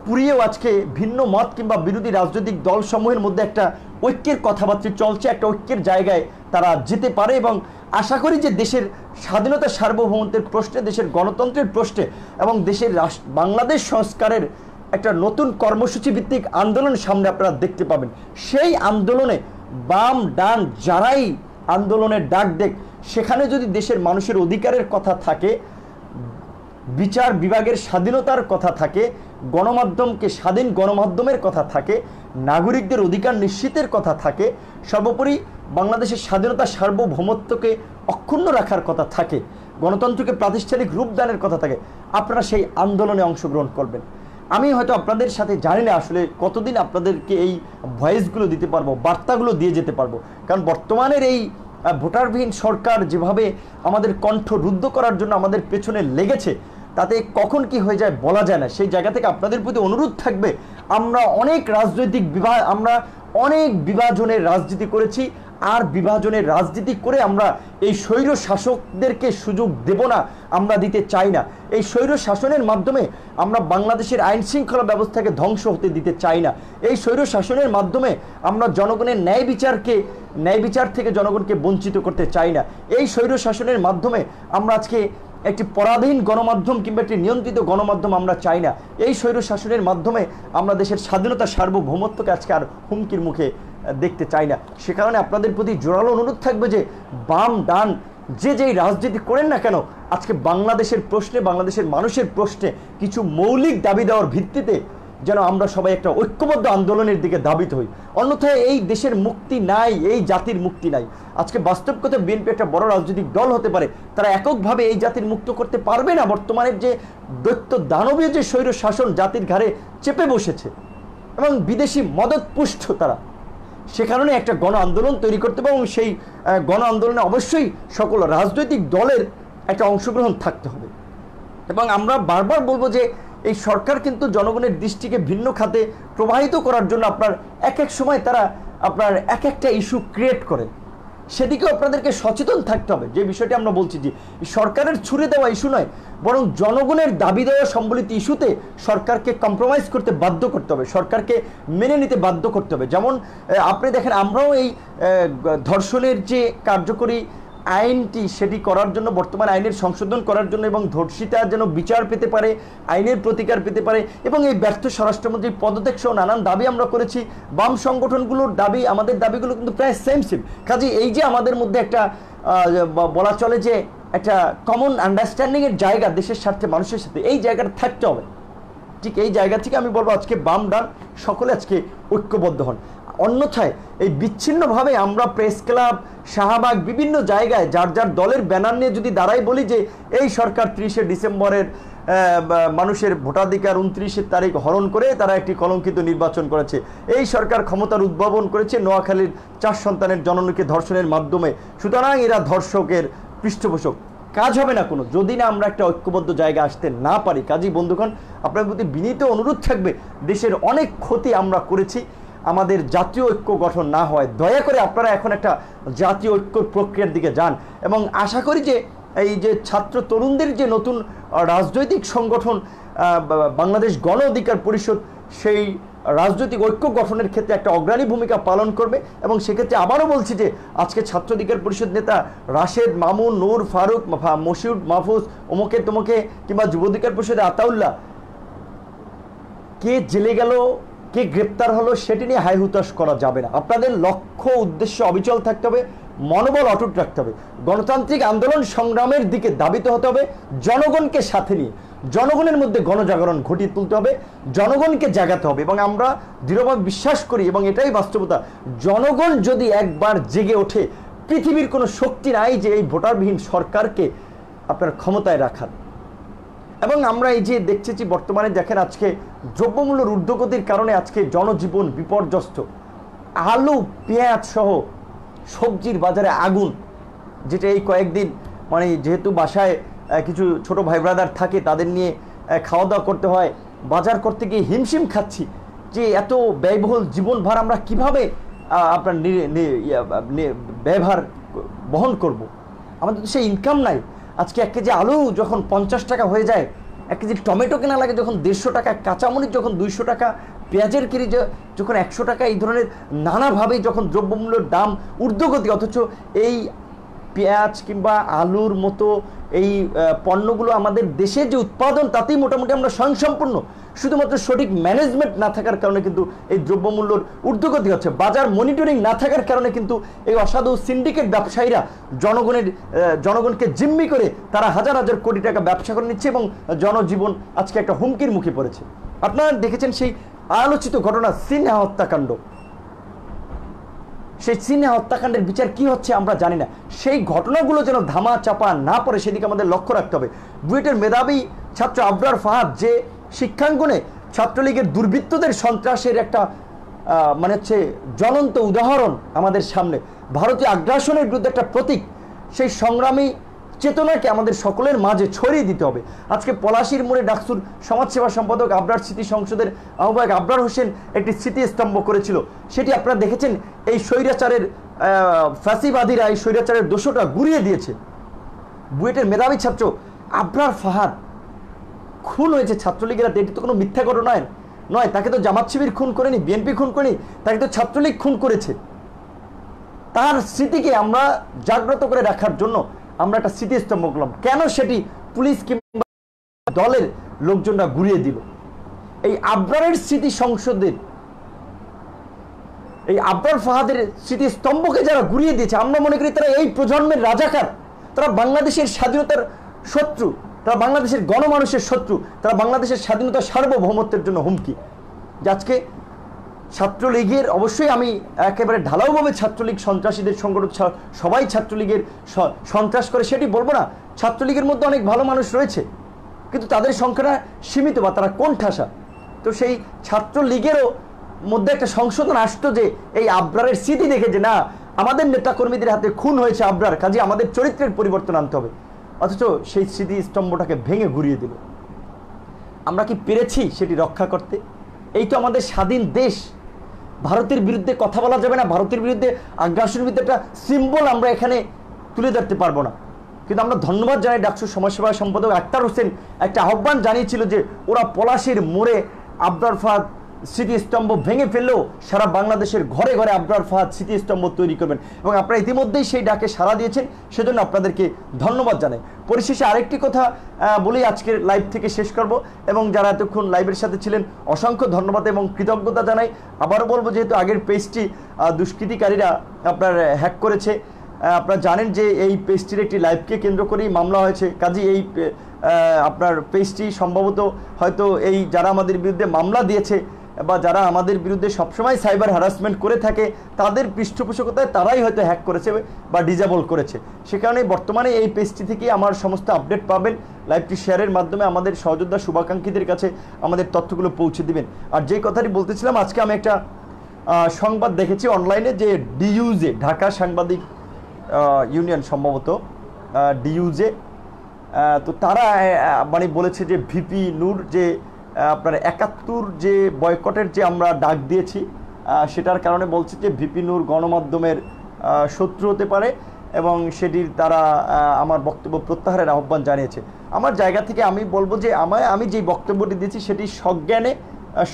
পুড়িয়েও আজকে ভিন্ন মত কিংবা বিরোধী রাজনৈতিক দলসমূহের মধ্যে একটা ঐক্যের কথাবার্তা চলছে, একটা ঐক্যের জায়গায় তারা যেতে পারে। এবং আশা করি যে দেশের স্বাধীনতা সার্বভৌমত্বের প্রশ্নে, দেশের গণতন্ত্রের প্রশ্নে এবং দেশের বাংলাদেশ সংস্কারের একটা নতুন কর্মসূচি ভিত্তিক আন্দোলন সামনে আপনারা দেখতে পাবেন। সেই আন্দোলনে বাম ডান যারাই আন্দোলনের ডাক দেখ, সেখানে যদি দেশের মানুষের অধিকারের কথা থাকে, বিচার বিভাগের স্বাধীনতার কথা থাকে, গণমাধ্যমকে স্বাধীন গণমাধ্যমের কথা থাকে, নাগরিকদের অধিকার নিশ্চিতের কথা থাকে, সর্বোপরি বাংলাদেশের স্বাধীনতা সার্বভৌমত্বকে অক্ষুণ্ণ রাখার কথা থাকে, গণতন্ত্রকে প্রাতিষ্ঠানিক রূপদানের কথা থাকে, আপনারা সেই আন্দোলনে অংশগ্রহণ করবেন। আমি হয়তো আপনাদের সাথে জানি না আসলে কতদিন আপনাদেরকে এই ভয়েসগুলো দিতে পারবো, বার্তাগুলো দিয়ে যেতে পারবো, কারণ বর্তমানের এই ভোটারবিহীন সরকার যেভাবে আমাদের কণ্ঠ রুদ্ধ করার জন্য আমাদের পেছনে লেগেছে, তাতে কখন কি হয়ে যায় বলা যায় না। সেই জায়গা থেকে আপনাদের প্রতি অনুরোধ থাকবে, আমরা অনেক রাজনৈতিক আমরা অনেক বিভাজনের রাজনীতি করেছি, আর বিভাজনের রাজনীতি করে আমরা এই স্বৈর শাসকদেরকে সুযোগ দেব না, আমরা দিতে চাই না। এই স্বৈর শাসনের মাধ্যমে আমরা বাংলাদেশের আইন শৃঙ্খলা ব্যবস্থাকে ধ্বংস হতে দিতে চাই না। এই স্বৈর শাসনের মাধ্যমে আমরা জনগণের ন্যায় বিচার থেকে জনগণকে বঞ্চিত করতে চাই না। এই স্বৈর শাসনের মাধ্যমে আমরা আজকে একটি পরাধীন গণমাধ্যম কিংবা একটি নিয়ন্ত্রিত গণমাধ্যম আমরা চাই না। এই স্বৈর শাসনের মাধ্যমে আমরা দেশের স্বাধীনতা সার্বভৌমত্বকে আজকে আর হুমকির মুখে দেখতে চাই না। সে কারণে আপনাদের প্রতি জোরালো অনুরোধ থাকবে যে বাম ডান যেই রাজনীতি করেন না কেন, আজকে বাংলাদেশের প্রশ্নে, বাংলাদেশের মানুষের প্রশ্নে কিছু মৌলিক দাবি দেওয়ার ভিত্তিতে যেন আমরা সবাই একটা ঐক্যবদ্ধ আন্দোলনের দিকে ধাবিত হই। অন্যথায় এই দেশের মুক্তি নাই, এই জাতির মুক্তি নাই। আজকে বাস্তব কথা, বিএনপি একটা বড় রাজনৈতিক দল হতে পারে, তারা এককভাবে এই জাতির মুক্ত করতে পারবে না। বর্তমানের যে দৈত্য দানবীয় যে স্বৈর শাসন জাতির ঘাড়ে চেপে বসেছে এবং বিদেশি মদত পুষ্ট তারা, সে কারণে একটা গণ আন্দোলন তৈরি করতে হবে এবং সেই গণ আন্দোলনে অবশ্যই সকল রাজনৈতিক দলের একটা অংশগ্রহণ থাকতে হবে। এবং আমরা বারবার বলবো যে এই সরকার কিন্তু জনগণের দৃষ্টিকে ভিন্ন খাতে প্রবাহিত করার জন্য আপনার এক এক সময় তারা আপনার এক একটা ইস্যু ক্রিয়েট করে, সেদিকেও আপনাদেরকে সচেতন থাকতে হবে। যে বিষয়টি আমরা বলছি যে সরকারের ছুড়ে দেওয়া ইস্যু নয়, বরং জনগণের দাবি দেওয়া সম্বলিত ইস্যুতে সরকারকে কম্প্রোমাইজ করতে বাধ্য করতে হবে, সরকারকে মেনে নিতে বাধ্য করতে হবে। যেমন আপনি দেখেন, আমরাও এই ধর্ষণের যে কার্যকরী আইনটি সেটি করার জন্য, বর্তমান আইনের সংশোধন করার জন্য এবং ধর্ষিতা যেন বিচার পেতে পারে, আইনের প্রতিকার পেতে পারে এবং এই ব্যর্থ স্বরাষ্ট্রমন্ত্রীর পদত্যাগ সহ নানান দাবি আমরা করেছি। বাম সংগঠনগুলোর দাবি, আমাদের দাবিগুলো কিন্তু প্রায় সেম। কাজে এই যে আমাদের মধ্যে একটা বলা চলে যে একটা কমন আন্ডারস্ট্যান্ডিংয়ের জায়গা দেশের স্বার্থে মানুষের সাথে, এই জায়গাটা থাকতে হবে। ঠিক এই জায়গা থেকে আমি বলবো আজকে বাম ডান সকলে আজকে ঐক্যবদ্ধ হন। অন্যথায় এই বিচ্ছিন্নভাবে আমরা প্রেস ক্লাব, শাহবাগ, বিভিন্ন জায়গায় যার যার দলের ব্যানার নিয়ে যদি দাঁড়াই বলি যে এই সরকার 30শে ডিসেম্বরের মানুষের ভোটাধিকার 29 তারিখ হরণ করে তারা একটি কলঙ্কিত নির্বাচন করেছে। এই সরকার ক্ষমতার উদ্ভাবন করেছে নোয়াখালীর 4 সন্তানের জননীকে ধর্ষণের মাধ্যমে। সুতরাং এরা ধর্ষকের পৃষ্ঠপোষক। কাজ হবে না কোনো, যদি না আমরা একটা ঐক্যবদ্ধ জায়গা আসতে না পারি। কাজী বন্ধুগণ, আপনার প্রতি বিনীত অনুরোধ থাকবে, দেশের অনেক ক্ষতি আমরা করেছি, আমাদের জাতীয় ঐক্য গঠন না হয় দয়া করে আপনারা এখন একটা জাতীয় ঐক্যর প্রক্রিয়ার দিকে যান। এবং আশা করি যে এই যে ছাত্র তরুণদের যে নতুন রাজনৈতিক সংগঠন বাংলাদেশ গণ অধিকার পরিষদ, সেই রাজনৈতিক ঐক্য গঠনের ক্ষেত্রে একটা অগ্রণী ভূমিকা পালন করবে। এবং সেক্ষেত্রে আবারও বলছি যে আজকে ছাত্র অধিকার পরিষদ নেতা রাশেদ, মামুন, নূর, ফারুক, মশিউদ, মাহফুজ, অমুকে তমুকে কিংবা যুব অধিকার পরিষদে আতাউল্লাহ, কে জেলে গেল, কে গ্রেপ্তার হলো, সেটি নিয়ে হাই হুতাশ করা যাবে না। আপনাদের লক্ষ্য উদ্দেশ্য অবিচল থাকতে হবে, মনোবল অটুট রাখতে হবে, গণতান্ত্রিক আন্দোলন সংগ্রামের দিকে ধাবিত হতে হবে, জনগণকে সাথে নিয়ে জনগণের মধ্যে গণজাগরণ ঘটিয়ে তুলতে হবে, জনগণকে জাগাতে হবে। এবং আমরা দৃঢ়ভাবে বিশ্বাস করি, এবং এটাই বাস্তবতা, জনগণ যদি একবার জেগে ওঠে, পৃথিবীর কোনো শক্তি নাই যে এই ভোটারবিহীন সরকারকে আপনার ক্ষমতায় রাখার। এবং আমরা এই যে দেখতেছি বর্তমানে, দেখেন আজকে দ্রব্যমূল্যের ঊর্ধ্বগতির কারণে আজকে জনজীবন বিপর্যস্ত। আলু, পেঁয়াজ সহ সবজির বাজারে আগুন, যেটা এই কয়েকদিন মানে যেহেতু বাসায় কিছু ছোট ভাই ব্রাদার থাকে, তাদের নিয়ে খাওয়া দাওয়া করতে হয়, বাজার করতে গিয়ে হিমশিম খাচ্ছি যে এত ব্যয়বহুল জীবনভার আমরা কিভাবে আপনার ব্যয়ভার বহন করব। আমাদের তো সেই ইনকাম নাই। আজকে 1 কেজি আলু যখন 50 টাকা হয়ে যায়, 1 কেজি টমেটো কেনা লাগে যখন 150 টাকা, কাঁচামরিচ যখন 200 টাকা, পেঁয়াজের কেজি যখন 100 টাকা, এই ধরনের নানাভাবে যখন দ্রব্যমূল্যের দাম ঊর্ধ্বগতি, অথচ এই পেঁয়াজ কিংবা আলুর মতো এই পণ্যগুলো আমাদের দেশের যে উৎপাদন তাতেই মোটামুটি আমরা স্বয়ংসম্পূর্ণ। শুধুমাত্র সঠিক ম্যানেজমেন্ট না থাকার কারণে কিন্তু এই দ্রব্যমূল্যর ঊর্ধ্বগতি হচ্ছে। বাজার মনিটরিং না থাকার কারণে কিন্তু এই অসাধু সিন্ডিকেট ব্যবসায়ীরা জনগণকে জিম্মি করে তারা হাজার হাজার কোটি টাকা ব্যবসা করে নিচ্ছে, এবং জনজীবন আজকে একটা হুমকির মুখে পড়েছে। আপনারা দেখেছেন সেই আলোচিত ঘটনা সিনহা হত্যাকাণ্ড। সেই সিনহা হত্যাকাণ্ডের বিচার কি হচ্ছে আমরা জানি না। সেই ঘটনাগুলো যেন ধামা চাপা না পড়ে সেদিকে আমাদের লক্ষ্য রাখতে হবে। বুয়েটের মেধাবী ছাত্র আবরার ফাহাদ যে শিক্ষাঙ্গনে ছাত্রলীগের দুর্বৃত্তদের সন্ত্রাসের একটা মানে হচ্ছে জ্বলন্ত উদাহরণ আমাদের সামনে, ভারতীয় আগ্রাসনের বিরুদ্ধে একটা প্রতীক, সেই সংগ্রামী চেতনাকে আমাদের সকলের মাঝে ছড়িয়ে দিতে হবে। আজকে পলাশীর মোড়ে ডাকসুর সমাজসেবা সম্পাদক আবরার স্মৃতি সংসদের আহ্বায়ক আবরার হোসেন একটি স্মৃতিস্তম্ভ করেছিল। সেটি আপনারা দেখেছেন, এই স্বৈরাচারের ফ্যাসিবাদীরা, এই স্বৈরাচারের দোষটা গুড়িয়ে দিয়েছে। বুয়েটের মেধাবী ছাত্র আবরার ফাহাদ খুন হয়েছে ছাত্রলীগের হাতে। এটি তো কোনো মিথ্যা ঘটনা নয়। তাকে তো জামাত শিবির খুন করেনি, বিএনপি খুন করেনি, তাকে তো ছাত্রলীগ খুন করেছে। তার স্মৃতিকে আমরা জাগ্রত করে রাখার জন্য আমরা একটা স্মৃতিস্তম্ভ করলাম। কেন সেটি পুলিশ কিংবা দলের লোকজনরা ঘুরিয়ে দিল? এই আবরারের স্মৃতি সংসদের, এই আবরার ফাহাদের স্মৃতিস্তম্ভকে যারা ঘুরিয়ে দিয়েছে, আমরা মনে করি তারা এই প্রজন্মের রাজাকার, তারা বাংলাদেশের স্বাধীনতার শত্রু, তারা বাংলাদেশের গণমানুষের শত্রু, তারা বাংলাদেশের স্বাধীনতা সার্বভৌমত্বের জন্য হুমকি। আজকে ছাত্রলীগের, অবশ্যই আমি একেবারে ঢালাওভাবে ছাত্রলীগ সন্ত্রাসীদের সংগঠন, সবাই ছাত্রলীগের সন্ত্রাস করে সেটি বলবো না। ছাত্রলীগের মধ্যে অনেক ভালো মানুষ রয়েছে, কিন্তু তাদের সংখ্যাটা সীমিত বা তারা কোণঠাসা। তো সেই ছাত্রলীগেরও মধ্যে একটা সংশোধন আসতো যে এই আবরারের স্মৃতি দেখে যে না, আমাদের নেতাকর্মীদের হাতে খুন হয়েছে আবরার, কাজে আমাদের চরিত্রের পরিবর্তন আনতে হবে। অথচ সেই স্মৃতিস্তম্ভটাকে ভেঙে ঘুরিয়ে দিল। আমরা কি পেরেছি সেটি রক্ষা করতে? এই তো আমাদের স্বাধীন দেশ। ভারতের বিরুদ্ধে কথা বলা যাবে না, ভারতের বিরুদ্ধে আগ্রাসনের বিরুদ্ধে একটা সিম্বল আমরা এখানে তুলে ধরতে পারবো না। কিন্তু আমরা ধন্যবাদ জানাই ডাকসুর সমাজসেবা সম্পাদক আক্তার হোসেন একটা আহ্বান জানিয়েছিল যে ওরা পলাশীর মোড়ে আবরার ফাহাদ স্মৃতিস্তম্ভ ভেঙে ফেললেও সারা বাংলাদেশের ঘরে ঘরে আবরার ফাহাদ স্মৃতিস্তম্ভ তৈরি করবেন, এবং আপনারা ইতিমধ্যেই সেই ডাকে সাড়া দিয়েছেন, সেজন্য আপনাদেরকে ধন্যবাদ জানাই। পরিশেষে আরেকটি কথা বলেই আজকের লাইভ থেকে শেষ করব, এবং যারা এতক্ষণ লাইভের সাথে ছিলেন অসংখ্য ধন্যবাদ এবং কৃতজ্ঞতা জানাই। আবারও বলবো, যেহেতু আগের পেজটি দুষ্কৃতিকারীরা আপনার হ্যাক করেছে, আপনারা জানেন যে এই পেজটির একটি লাইভকে কেন্দ্র করেই মামলা হয়েছে। কাজেই এই আপনার পেজটি সম্ভবত হয়তো এই যারা আমাদের বিরুদ্ধে মামলা দিয়েছে বা যারা আমাদের বিরুদ্ধে সবসময় সাইবার হ্যারাসমেন্ট করে থাকে তাদের পৃষ্ঠপোষকতায় তারাই হয়তো হ্যাক করেছে বা ডিজেবল করেছে। সে কারণে বর্তমানে এই পেজটি থেকে আমার সমস্ত আপডেট পাবেন। লাইভটি শেয়ারের মাধ্যমে আমাদের সহযোদ্ধা শুভাকাঙ্ক্ষীদের কাছে আমাদের তথ্যগুলো পৌঁছে দিবেন। আর যে কথাটি বলতেছিলাম, আজকে আমি একটা সংবাদ দেখেছি অনলাইনে যে ডিইউজে, ঢাকা সাংবাদিক ইউনিয়ন সম্ভবত ডিইউজে, তো তারা মানে বলেছে যে ভিপি নূর যে আপনার ৭১ যে বয়কটের যে আমরা ডাক দিয়েছি সেটার কারণে বলছে যে ভিপি নূর গণমাধ্যমের শত্রু হতে পারে এবং সেটির তারা আমার বক্তব্য প্রত্যাহারের আহ্বান জানিয়েছে। আমার জায়গা থেকে আমি বলবো যে আমি যেই বক্তব্যটি দিয়েছি সেটি সজ্ঞানে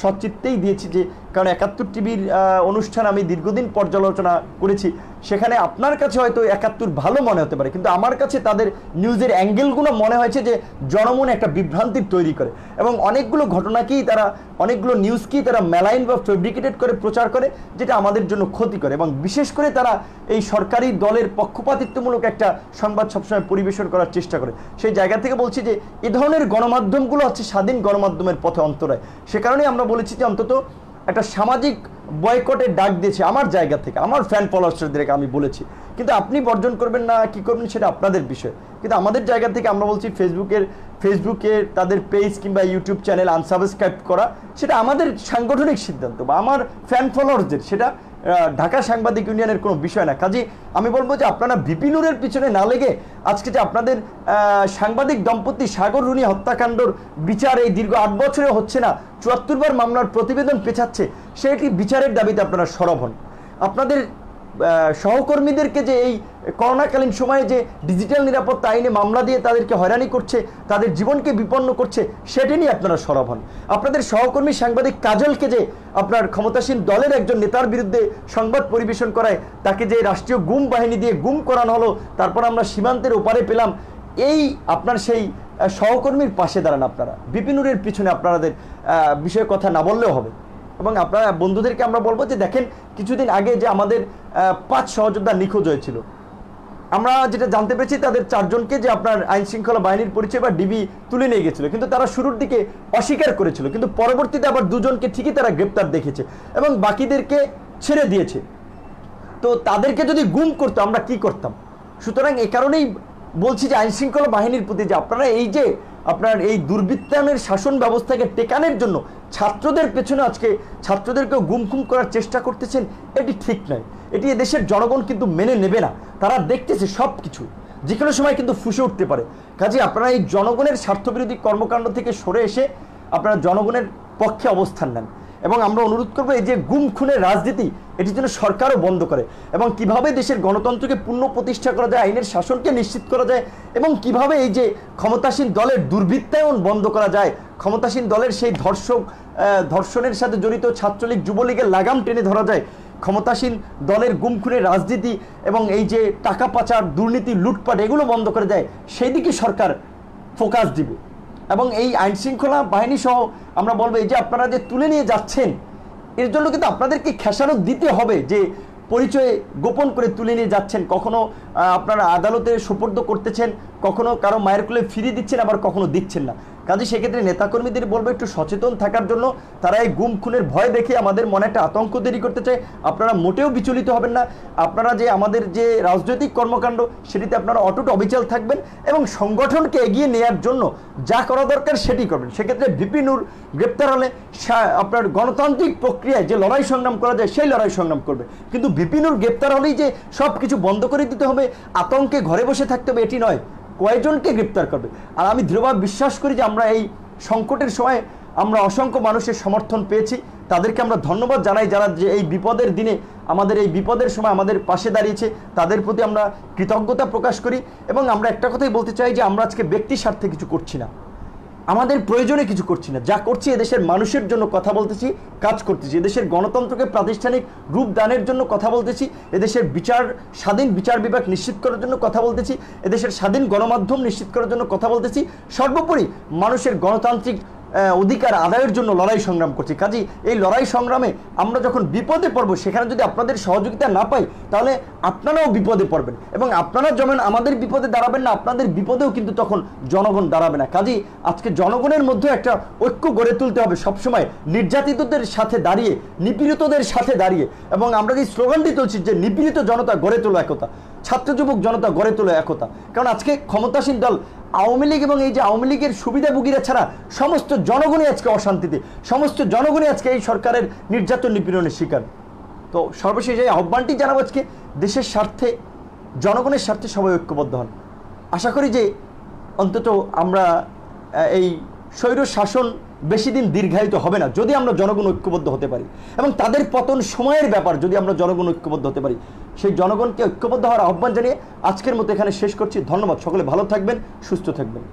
সচিত্তেই দিয়েছি, যে কারণ ৭১ টিভির অনুষ্ঠান আমি দীর্ঘদিন পর্যালোচনা করেছি। সেখানে আপনার কাছে হয়তো ৭১ ভালো মনে হতে পারে, কিন্তু আমার কাছে তাদের নিউজের অ্যাঙ্গেলগুলো মনে হয়েছে যে জনমনে একটা বিভ্রান্তি তৈরি করে এবং অনেকগুলো ঘটনাকেই তারা, অনেকগুলো নিউজকেই তারা মেলাইন বা ফেব্রিকেটেড করে প্রচার করে, যেটা আমাদের জন্য ক্ষতি করে। এবং বিশেষ করে তারা এই সরকারি দলের পক্ষপাতিত্বমূলক একটা সংবাদ সবসময় পরিবেশন করার চেষ্টা করে। সেই জায়গা থেকে বলছি যে এ ধরনের গণমাধ্যমগুলো হচ্ছে স্বাধীন গণমাধ্যমের পথে অন্তরায়। সে কারণে আমরা বলেছি যে অন্তত একটা সামাজিক বয়কটের ডাক দিয়েছে আমার জায়গা থেকে, আমার ফ্যান ফলোয়ার্সদেরকে আমি বলেছি। কিন্তু আপনি বর্জন করবেন না কি করবেন সেটা আপনাদের বিষয়, কিন্তু আমাদের জায়গা থেকে আমরা বলছি ফেসবুকের তাদের পেজ কিংবা ইউটিউব চ্যানেল আনসাবস্ক্রাইব করা সেটা আমাদের সাংগঠনিক সিদ্ধান্ত বা আমার ফ্যান ফলোয়ার্সদের, সেটা ঢাকা সাংবাদিক ইউনিয়নের কোনো বিষয় না। কাজে আমি বলবো যে আপনারা ভিপি নূরের পিছনে না লেগে আজকে যে আপনাদের সাংবাদিক দম্পতি সাগর রুনি হত্যাকাণ্ডর বিচার এই দীর্ঘ ৮ বছরে হচ্ছে না, ৭৪ বার মামলার প্রতিবেদন পেছাচ্ছে, সেটি বিচারের দাবিতে আপনারা সরব হন। আপনাদের সহকর্মীদেরকে যে এই করোনাকালীন সময়ে যে ডিজিটাল নিরাপত্তা আইনে মামলা দিয়ে তাদেরকে হয়রানি করছে, তাদের জীবনকে বিপন্ন করছে, সেটি নিয়ে আপনারা সরব হন। আপনাদের সহকর্মী সাংবাদিক কাজলকে যে আপনার ক্ষমতাসীন দলের একজন নেতার বিরুদ্ধে সংবাদ পরিবেশন করায়, তাকে যে রাষ্ট্রীয় গুম বাহিনী দিয়ে গুম করানো হলো, তারপর আমরা সীমান্তের ওপারে পেলাম, এই আপনার সেই সহকর্মীর পাশে দাঁড়ান আপনারা। ভিপি নূরের পিছনে আপনাদের বিষয়ে কথা না বললেও হবে। এবং আপনারা বন্ধুদেরকে আমরা বলবো যে দেখেন, কিছুদিন আগে যে আমাদের 5 সহযোদ্ধা নিখোঁজ হয়েছিল, আমরা যেটা জানতে পেরেছি তাদের 4 জনকে যে আপনার আইন শৃঙ্খলা বাহিনীর পরিচয় বা ডিবি তুলে নিয়ে গেছিল, কিন্তু তারা শুরুর দিকে অস্বীকার করেছিল, কিন্তু পরবর্তীতে আবার 2 জনকে ঠিকই তারা গ্রেপ্তার দেখেছে এবং বাকিদেরকে ছেড়ে দিয়েছে। তো তাদেরকে যদি গুম করতো আমরা কি করতাম? সুতরাং এই কারণেই বলছি যে আইন শৃঙ্খলা বাহিনীর প্রতি যে আপনারা এই যে আপনার এই দুর্বৃত্তায়নের শাসন ব্যবস্থাকে টেকানোর জন্য ছাত্রদের পেছনে আজকে ছাত্রদেরকেও গুম করার চেষ্টা করতেছেন, এটি ঠিক নয়। এটি এদেশের জনগণ কিন্তু মেনে নেবে না। তারা দেখতেছে সব কিছু যে কোনো সময় কিন্তু ফুসে উঠতে পারে। কাজে আপনারা এই জনগণের স্বার্থবিরোধী কর্মকাণ্ড থেকে সরে এসে আপনারা জনগণের পক্ষে অবস্থান নেন এবং আমরা অনুরোধ করবো এই যে গুম খুনের রাজনীতি এটির জন্য সরকারও বন্ধ করে এবং কিভাবে দেশের গণতন্ত্রকে পূর্ণ প্রতিষ্ঠা করা যায়, আইনের শাসনকে নিশ্চিত করা যায় এবং কিভাবে এই যে ক্ষমতাসীন দলের দুর্বৃত্তায়ন বন্ধ করা যায়, ক্ষমতাসীন দলের সেই ধর্ষণের সাথে জড়িত ছাত্রলীগ যুবলীগের লাগাম টেনে ধরা যায়, ক্ষমতাসীন দলের গুম খুনের রাজনীতি এবং এই যে টাকা পাচার, দুর্নীতি, লুটপাট এগুলো বন্ধ করে যায়, সেই দিকে সরকার ফোকাস দিবে। এবং এই আইন শৃঙ্খলা বাহিনী সহ আমরা বলবো এই যে আপনারা যে তুলে নিয়ে যাচ্ছেন, এর জন্য কিন্তু আপনাদেরকে খেসারত দিতে হবে যে পরিচয় গোপন করে তুলে নিয়ে যাচ্ছেন, কখনো আপনারা আদালতে সোপর্দ করতেছেন, কখনো কারো মায়ের কোলে ফিরিয়ে দিচ্ছেন, আবার কখনো দিচ্ছেন না। কাজে সেক্ষেত্রে নেতাকর্মীদের বলবো একটু সচেতন থাকার জন্য। তারা এই গুম খুনের ভয় দেখে আমাদের মনে একটা আতঙ্ক তৈরি করতে চায়। আপনারা মোটেও বিচলিত হবেন না। আপনারা যে আমাদের যে রাজনৈতিক কর্মকাণ্ড সেটিতে আপনারা অটুট অবিচল থাকবেন এবং সংগঠনকে এগিয়ে নেওয়ার জন্য যা করা দরকার সেটি করবেন। সেক্ষেত্রে ভিপি নূর গ্রেপ্তার হলে আপনার গণতান্ত্রিক প্রক্রিয়ায় যে লড়াই সংগ্রাম করা যায় সেই লড়াই সংগ্রাম করবে, কিন্তু ভিপি নূর গ্রেপ্তার হলেই যে সব কিছু বন্ধ করে দিতে হবে, আতঙ্কে ঘরে বসে থাকতে হবে, এটি নয়। কয়েকজনকে গ্রেপ্তার করবে। আর আমি দৃঢ়ভাবে বিশ্বাস করি যে আমরা এই সংকটের সময় আমরা অসংখ্য মানুষের সমর্থন পেয়েছি, তাদেরকে আমরা ধন্যবাদ জানাই যারা যে এই বিপদের দিনে আমাদের এই বিপদের সময় আমাদের পাশে দাঁড়িয়েছে, তাদের প্রতি আমরা কৃতজ্ঞতা প্রকাশ করি। এবং আমরা একটা কথাই বলতে চাই যে আমরা আজকে ব্যক্তি স্বার্থে কিছু করছি না, আমাদের প্রয়োজনে কিছু করছি না, যা করছি এদেশের মানুষের জন্য কথা বলতেছি, কাজ করতেছি, এদেশের গণতন্ত্রকে প্রাতিষ্ঠানিক রূপ দানের জন্য কথা বলতেছি, এদেশের স্বাধীন বিচার বিভাগ নিশ্চিত করার জন্য কথা বলতেছি, এদেশের স্বাধীন গণমাধ্যম নিশ্চিত করার জন্য কথা বলতেছি, সর্বোপরি মানুষের গণতান্ত্রিক অধিকার আদায়ের জন্য লড়াই সংগ্রাম করছি। কাজেই এই লড়াই সংগ্রামে আমরা যখন বিপদে পড়বো, সেখানে যদি আপনাদের সহযোগিতা না পাই, তাহলে আপনারাও বিপদে পড়বেন, এবং আপনারা যেমন আমাদের বিপদে দাঁড়াবেন না, আপনাদের বিপদেও কিন্তু তখন জনগণ দাঁড়াবে না। কাজেই আজকে জনগণের মধ্যে একটা ঐক্য গড়ে তুলতে হবে, সবসময় নির্যাতিতদের সাথে দাঁড়িয়ে, নিপীড়িতদের সাথে দাঁড়িয়ে। এবং আমরা যে স্লোগানটি তুলছি যে নিপীড়িত জনতা গড়ে তোলো একতা, ছাত্র যুবক জনতা গড়ে তোলো একতা। কারণ আজকে ক্ষমতাসীন দল আওয়ামী লীগ এবং এই যে আওয়ামী লীগের সুবিধাভোগীরা ছাড়া সমস্ত জনগণই আজকে অশান্তিতে, সমস্ত জনগণই আজকে এই সরকারের নির্যাতন নিপীড়নের শিকার। তো সর্বশেষ এই আহ্বানটি জানাবো, আজকে দেশের স্বার্থে, জনগণের স্বার্থে সবাই ঐক্যবদ্ধ হন। আশা করি যে অন্তত আমরা এই স্বৈর শাসন বেশি দিন দীর্ঘায়িত হবে না, যদি আমরা জনগণ ঐক্যবদ্ধ হতে পারি, এবং তাদের পতন সময়ের ব্যাপার, যদি আমরা জনগণ ঐক্যবদ্ধ হতে পারি। সেই জনগণকে ঐক্যবদ্ধ হওয়ার আহ্বান জানিয়ে আজকের মতো এখানে শেষ করছি। ধন্যবাদ, সকলে ভালো থাকবেন, সুস্থ থাকবেন।